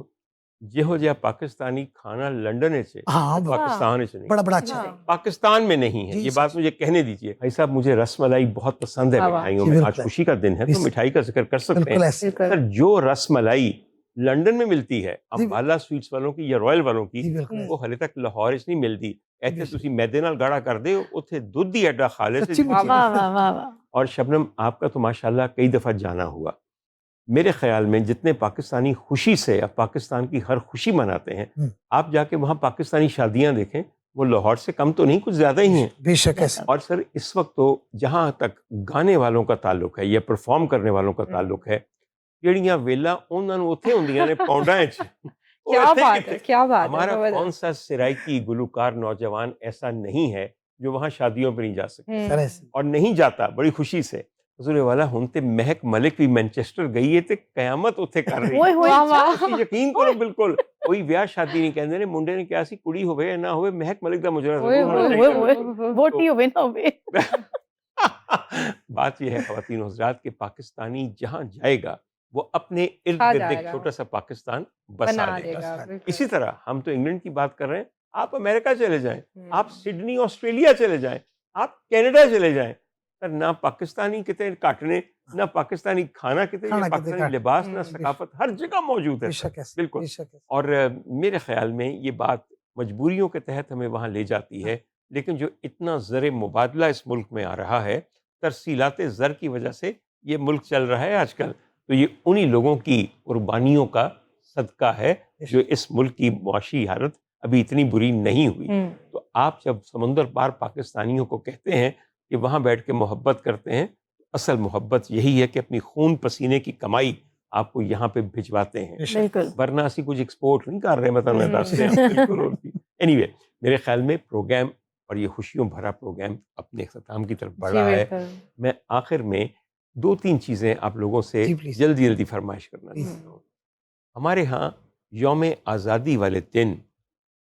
جہو جہا پاکستانی کھانا لنڈن سے ہاں پاکستان سے نہیں، بڑا بڑا اچھا. پاکستان میں نہیں ہے. جی یہ بات مجھے کہنے دیجیے. بھائی صاحب مجھے رس ملائی بہت پسند ہے مٹھائیوں میں، آج خوشی کا دن ہے تو مٹھائی کا ذکر کر سکتے بالکل ہیں. ایسے. سر جو رس ملائی لنڈن میں ملتی ہے جی. امبالا سویٹس والوں کی یا رائل والوں کی، جی بالکل. وہ ہلے تک لاہور اس نہیں ملتی. ایتھے تسی میدے نال گاڑا کر دے اتھے دودھ ہی ایڈا خالص سچی ہے. مچی. واہ واہ واہ واہ. اور شبنم آپ کا تو ماشاءاللہ کئی دفعہ جانا ہوا. میرے خیال میں جتنے پاکستانی خوشی سے اب پاکستان کی ہر خوشی مناتے ہیں، آپ جا کے وہاں پاکستانی شادیاں دیکھیں، وہ لاہور سے کم تو نہیں، کچھ زیادہ ہی ہیں. بے شک ایسا. اور سر اس وقت تو جہاں تک گانے والوں کا تعلق ہے یا پرفارم کرنے والوں کا تعلق ہے، جڑیاں ویلا انہاں نوں اوتھے ہوندیاں نے پاؤنڈاں وچ. کیا بات ہے، کیا بات ہے. ہمارا کون سا سرائکی گلوکار نوجوان ایسا نہیں ہے جو وہاں شادیوں پہ نہیں جا سکتا اور نہیں جاتا بڑی خوشی سے. حضور والا ہن تے مہک ملک بھی مینچسٹر گئی ہے تے قیامت اتھے کر رہی ہے. یقین کرو بالکل کوئی بیاہ شادی نہیں کہندے نے منڈے نے کیا سی کڑی ہوے یا نہ ہوے مہک ملک دا مجرا ضرور. ووٹی ہوے نہ ہوے. بات یہ ہے خواتین و حضرات کہ پاکستانی جہاں جائے گا وہ اپنے ارد گرد ایک چھوٹا سا پاکستان بسا لے گا. اسی طرح ہم تو انگلینڈ کی بات کر رہے ہیں، آپ امریکہ چلے جائیں، آپ سڈنی آسٹریلیا چلے جائیں، آپ کینیڈا چلے جائیں، نہ پاکستانی کتے کٹ نے، نہ پاکستانی کھانا کتے، نہ پاکستانی لباس، نہ ثقافت، ہر جگہ موجود ہے. بالکل. اور میرے خیال میں یہ بات مجبوریوں کے تحت ہمیں وہاں لے جاتی ہے، لیکن جو اتنا زر مبادلہ اس ملک میں آ رہا ہے، ترسیلات زر کی وجہ سے یہ ملک چل رہا ہے آج کل، تو یہ انہی لوگوں کی قربانیوں کا صدقہ ہے جو اس ملک کی معاشی حالت ابھی اتنی بری نہیں ہوئی. تو آپ جب سمندر پار پاکستانیوں کو کہتے ہیں کہ وہاں بیٹھ کے محبت کرتے ہیں، اصل محبت یہی ہے کہ اپنی خون پسینے کی کمائی آپ کو یہاں پہ بھجواتے ہیں، ورنہ اسی کچھ ایکسپورٹ نہیں کر رہے. مطلب میں دستے ہیں بالکل. اینی وے میرے خیال میں پروگرام اور یہ خوشیوں بھرا پروگرام اپنے اختتام کی طرف بڑھ رہا ہے. میں آخر میں 2-3 چیزیں آپ لوگوں سے جلدی فرمائش کرنا چاہتا ہوں. ہمارے ہاں یوم آزادی والے دن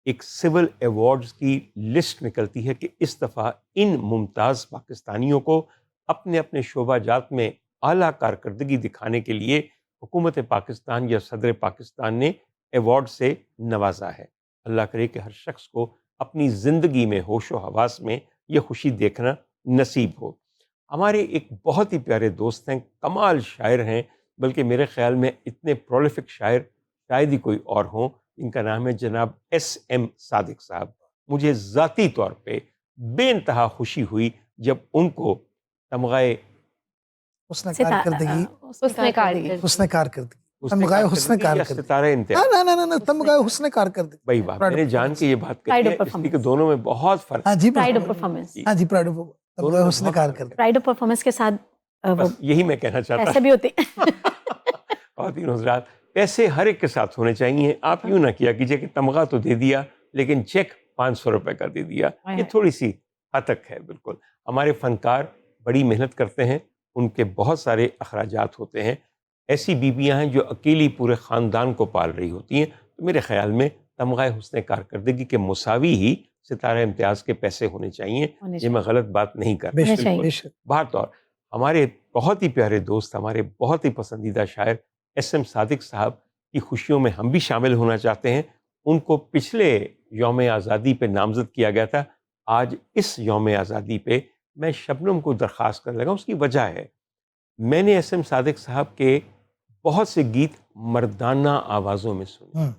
ایک سول ایوارڈز کی لسٹ نکلتی ہے کہ اس دفعہ ان ممتاز پاکستانیوں کو اپنے اپنے شعبہ جات میں اعلیٰ کارکردگی دکھانے کے لیے حکومت پاکستان یا صدر پاکستان نے ایوارڈ سے نوازا ہے. اللہ کرے کہ ہر شخص کو اپنی زندگی میں ہوش و حواس میں یہ خوشی دیکھنا نصیب ہو. ہمارے ایک بہت ہی پیارے دوست ہیں، کمال شاعر ہیں، بلکہ میرے خیال میں اتنے پرولیفک شاعر شاید ہی کوئی اور ہوں، ان کا نام ہے جناب SM صادق صاحب. مجھے ذاتی طور پہ بے انتہا خوشی ہوئی جب ان کو تمغہ حسن کارکردگی تمغہ حسن کارکردگی، ستارہ امتیاز، نا تمغہ حسن کارکردگی. وہی بات میں نے جان کے یہ بات Pride کہی of ہے، اس لیے کہ دونوں میں بہت فرق ہاں جی پرائڈ آف پرفارمنس. ہاں جی پرائڈ آف تمغہ حسن کارکردگی. پرائڈ آف پرفارمنس کے ساتھ بس یہی میں کہنا چاہتا ایسا بھی ہوتے ہیں. خواتین حضرات، پیسے ہر ایک کے ساتھ ہونے چاہیے. آپ یوں نہ کیا کیجیے کہ تمغہ تو دے دیا لیکن چیک 500 روپے کا دے دیا، یہ تھوڑی سی ہتک ہے. بالکل ہمارے فنکار بڑی محنت کرتے ہیں، ان کے بہت سارے اخراجات ہوتے ہیں. ایسی بیویاں ہیں جو اکیلی پورے خاندان کو پال رہی ہوتی ہیں، تو میرے خیال میں تمغہ حسن کارکردگی کے مساوی ہی ستارہ امتیاز کے پیسے ہونے چاہیے. یہ میں غلط بات نہیں کر بے رہا. شک چاہیے. بے شک. بہر طور ہمارے بہت ہی پیارے دوست، ہمارے بہت ہی پسندیدہ شاعر ایس ایم صادق صاحب کی خوشیوں میں ہم بھی شامل ہونا چاہتے ہیں. ان کو پچھلے یوم آزادی پہ نامزد کیا گیا تھا. آج اس یوم آزادی پہ میں شبنم کو درخواست کرنے لگا. اس کی وجہ ہے، میں نے ایس ایم صادق صاحب کے بہت سے گیت مردانہ آوازوں میں سنے.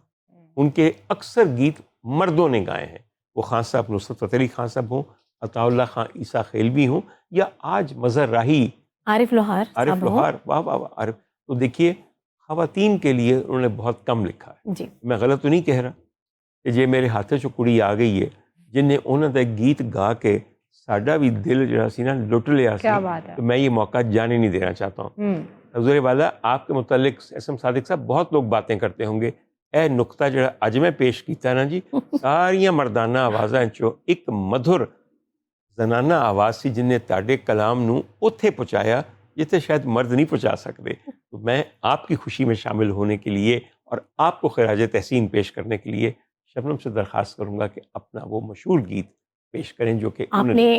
ان کے اکثر گیت مردوں نے گائے ہیں. وہ خان صاحب نصرت فتح علی خان صاحب ہوں، عطا اللہ خان عیسیٰ خیلوی ہوں، یا آج مظہر راہی، عارف لوہار عارف صاحب ہوں. لوہار، واہ واہ واہ عارف. تو دیکھیے خواتین کے لیے انہوں نے بہت کم لکھا ہے. جی میں غلط تو نہیں کہہ رہا کہ یہ میرے ہاتھے چ کڑی آ گئی ہے جن نے انہوں نے گیت گا کے ساڈا بھی دل جڑا سی نا لٹ لیا سی. کیا بات ہے. تو میں یہ موقع جانے نہیں دینا چاہتا ہوں. حضور والا آپ کے متعلق ایس ایم صادق صاحب بہت لوگ باتیں کرتے ہوں گے. اے نقطہ جڑا اج میں پیش کیتا نا جی، ساریاں مردانہ آوازاں چوں ایک مدھر زنانہ آواز سی جن نے تاڈے کلام نو اوتھے پہنچایا جتنے شاید مرد نہیں پہنچا سکتے. تو میں آپ کی خوشی میں شامل ہونے کے لیے اور آپ کو خراج تحسین پیش کرنے کے لیے شبنم سے درخواست کروں گا کہ اپنا وہ مشہور گیت پیش کریں جو کہ آپ نے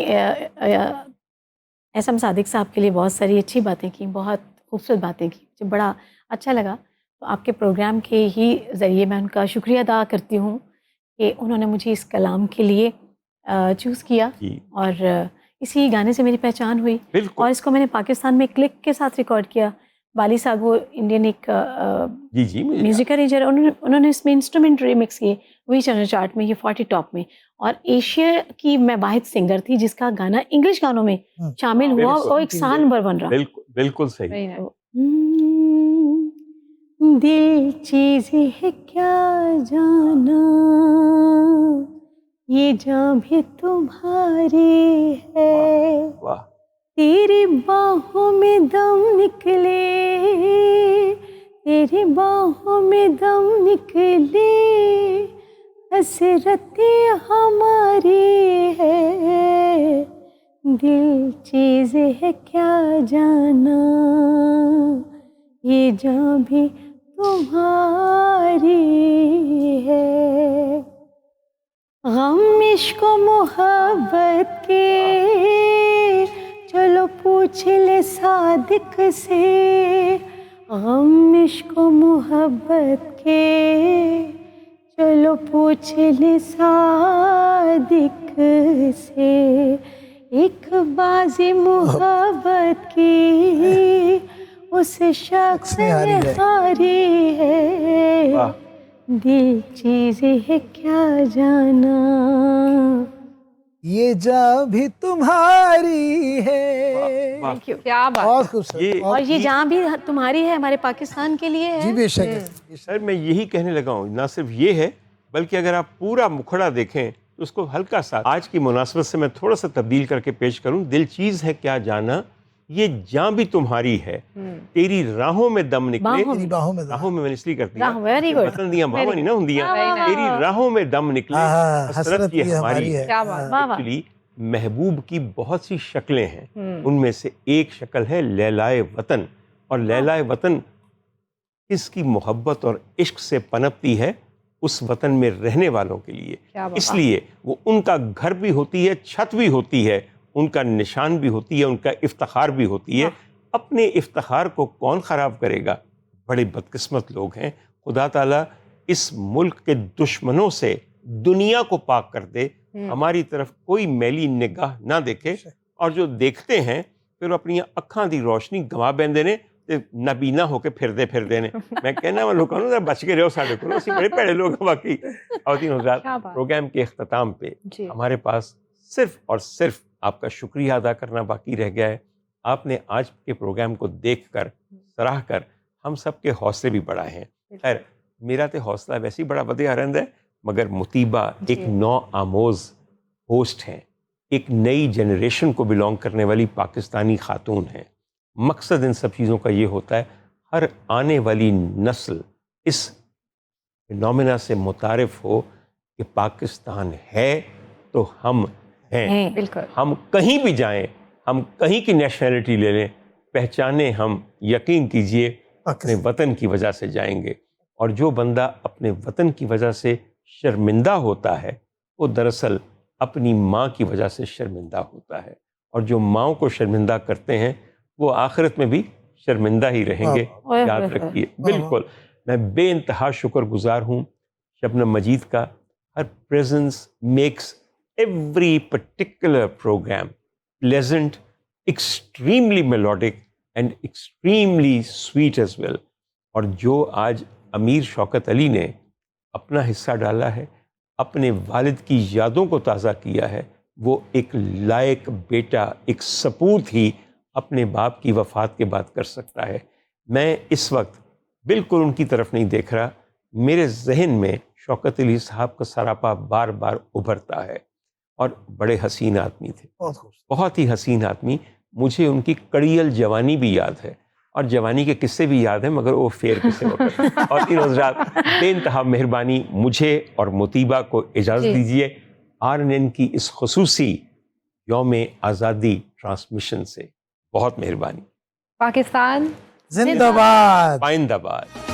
ایس ایم صادق صاحب کے لیے بہت ساری اچھی باتیں کی، بہت خوبصورت باتیں کی، مجھے بڑا اچھا لگا. تو آپ کے پروگرام کے ہی ذریعے میں ان کا شکریہ ادا کرتی ہوں کہ انہوں نے مجھے اس کلام کے لیے چوز کیا، جی اور اسی گانے سے میری پہچان ہوئی. بالکل. اور اس کو میں نے پاکستان میں کلک کے ساتھ ریکارڈ کیا. والی ساگو انڈین ایک جی جی میوزک ارینجر، انہوں نے اس میں انسٹرومنٹ ریمکس کیے، وہی چینل چارٹ میں، یہ 40 ٹاپ میں. اور ایشیا کی میں واحد سنگر تھی جس کا گانا انگلش گانوں میں شامل ہوا، بالکل. اور ایک سال نمبر 1 رہا. بالکل بالکل صحیح. دل چیز ہے کیا جانا، یہ جاں بھی تمہاری ہے، واہ تیری باہوں میں دم نکلے، تیری باہوں میں دم نکلے، حسرتیں ہماری ہے، دل چیز ہے کیا جانا، یہ جاں بھی تمہاری ہے. غم عشق و محبت کے چلو پوچھ لے صادق سے، غم عشق و محبت کے چلو پوچھ لے صادق سے، ایک بازی محبت کی اس شخص نے ہاری ہے، واہ دل چیز ہے کیا جانا، یہ جاں بھی تمہاری ہے. واہ. کیا بات. بہت خوبصورت. اور یہ جہاں بھی تمہاری ہے ہمارے پاکستان کے لیے ہے. جی بے شک. سر میں یہی کہنے لگا ہوں، نہ صرف یہ ہے بلکہ اگر آپ پورا مکھڑا دیکھیں تو اس کو ہلکا سا آج کی مناسبت سے میں تھوڑا سا تبدیل کر کے پیش کروں. دل چیز ہے کیا جانا، یہ جاں بھی تمہاری ہے، تیری راہوں میں دم نکلے. تیری باہوں میں راہوں میں نے اس لیے کر دیا راہوں، very good. وطن دیاں باہاں نہیں نہ ہوندیاں، واہ، تیری راہوں میں دم نکلے، حسرت یہ ہماری ہے. کیا بات. واہ واہ. ایکچولی محبوب کی بہت سی شکلیں ہیں، ان میں سے ایک شکل ہے لیلائے وطن. اور لیلائے وطن اس کی محبت اور عشق سے پنپتی ہے اس وطن میں رہنے والوں کے لیے. اس لیے وہ ان کا گھر بھی ہوتی ہے، چھت بھی ہوتی ہے، ان کا نشان بھی ہوتی ہے، ان کا افتخار بھی ہوتی ہے. اپنے افتخار کو کون خراب کرے گا؟ بڑے بدقسمت لوگ ہیں. خدا تعالیٰ اس ملک کے دشمنوں سے دنیا کو پاک کر دے، ہماری طرف کوئی میلی نگاہ نہ دیکھے، اور جو دیکھتے ہیں پھر اپنی اکھاں دی روشنی گوا بیندے نے تے نابینا ہو کے پھردے نے. میں کہنا وہ لوگوں نے بچ کے رہو ساڈے کو، اسی بڑے پیڑے لوگ ہیں واقعی. خواتین حضرات، پروگرام کے اختتام پہ ہمارے پاس صرف اور صرف آپ کا شکریہ ادا کرنا باقی رہ گیا ہے. آپ نے آج کے پروگرام کو دیکھ کر، سراہ کر ہم سب کے حوصلے بھی بڑھائے ہیں. خیر میرا تو حوصلہ ویسے ہی بڑا ودِ آرند ہے، مگر مطیبہ ایک نو آموز ہوسٹ ہیں، ایک نئی جنریشن کو بلونگ کرنے والی پاکستانی خاتون ہیں. مقصد ان سب چیزوں کا یہ ہوتا ہے ہر آنے والی نسل اس فنومینا سے متعارف ہو کہ پاکستان ہے تو ہم ہیں. بالکل. ہم کہیں بھی جائیں، ہم کہیں کی نیشنلٹی لے لیں، پہچانے ہم یقین کیجئے اپنے وطن کی وجہ سے جائیں گے. اور جو بندہ اپنے وطن کی وجہ سے شرمندہ ہوتا ہے وہ دراصل اپنی ماں کی وجہ سے شرمندہ ہوتا ہے، اور جو ماؤں کو شرمندہ کرتے ہیں وہ آخرت میں بھی شرمندہ ہی رہیں گے. یاد رکھیے. بالکل میں بے انتہا شکر گزار ہوں شبنم مجید کا. Her presence makes every particular programme pleasant, extremely melodic and extremely sweet as well. اور جو آج امیر شوکت علی نے اپنا حصہ ڈالا ہے، اپنے والد کی یادوں کو تازہ کیا ہے، وہ ایک لائق بیٹا، ایک سپوت ہی اپنے باپ کی وفات کے بعد کر سکتا ہے. میں اس وقت بالکل ان کی طرف نہیں دیکھ رہا، میرے ذہن میں شوکت علی صاحب کا سراپا بار بار ابھرتا ہے. اور بڑے حسین آدمی تھے، بہت ہی حسین آدمی. مجھے ان کی کڑیل جوانی بھی یاد ہے، اور جوانی کے قصے بھی یاد ہیں، مگر وہ فیر قصے ہوتے ہیں. اور ان حضرات بے انتہا مہربانی، مجھے اور مطیبہ کو اجازت دیجیے RNN کی اس خصوصی یوم آزادی ٹرانسمیشن سے. بہت مہربانی. پاکستان زندہ باد. پائندہ باد.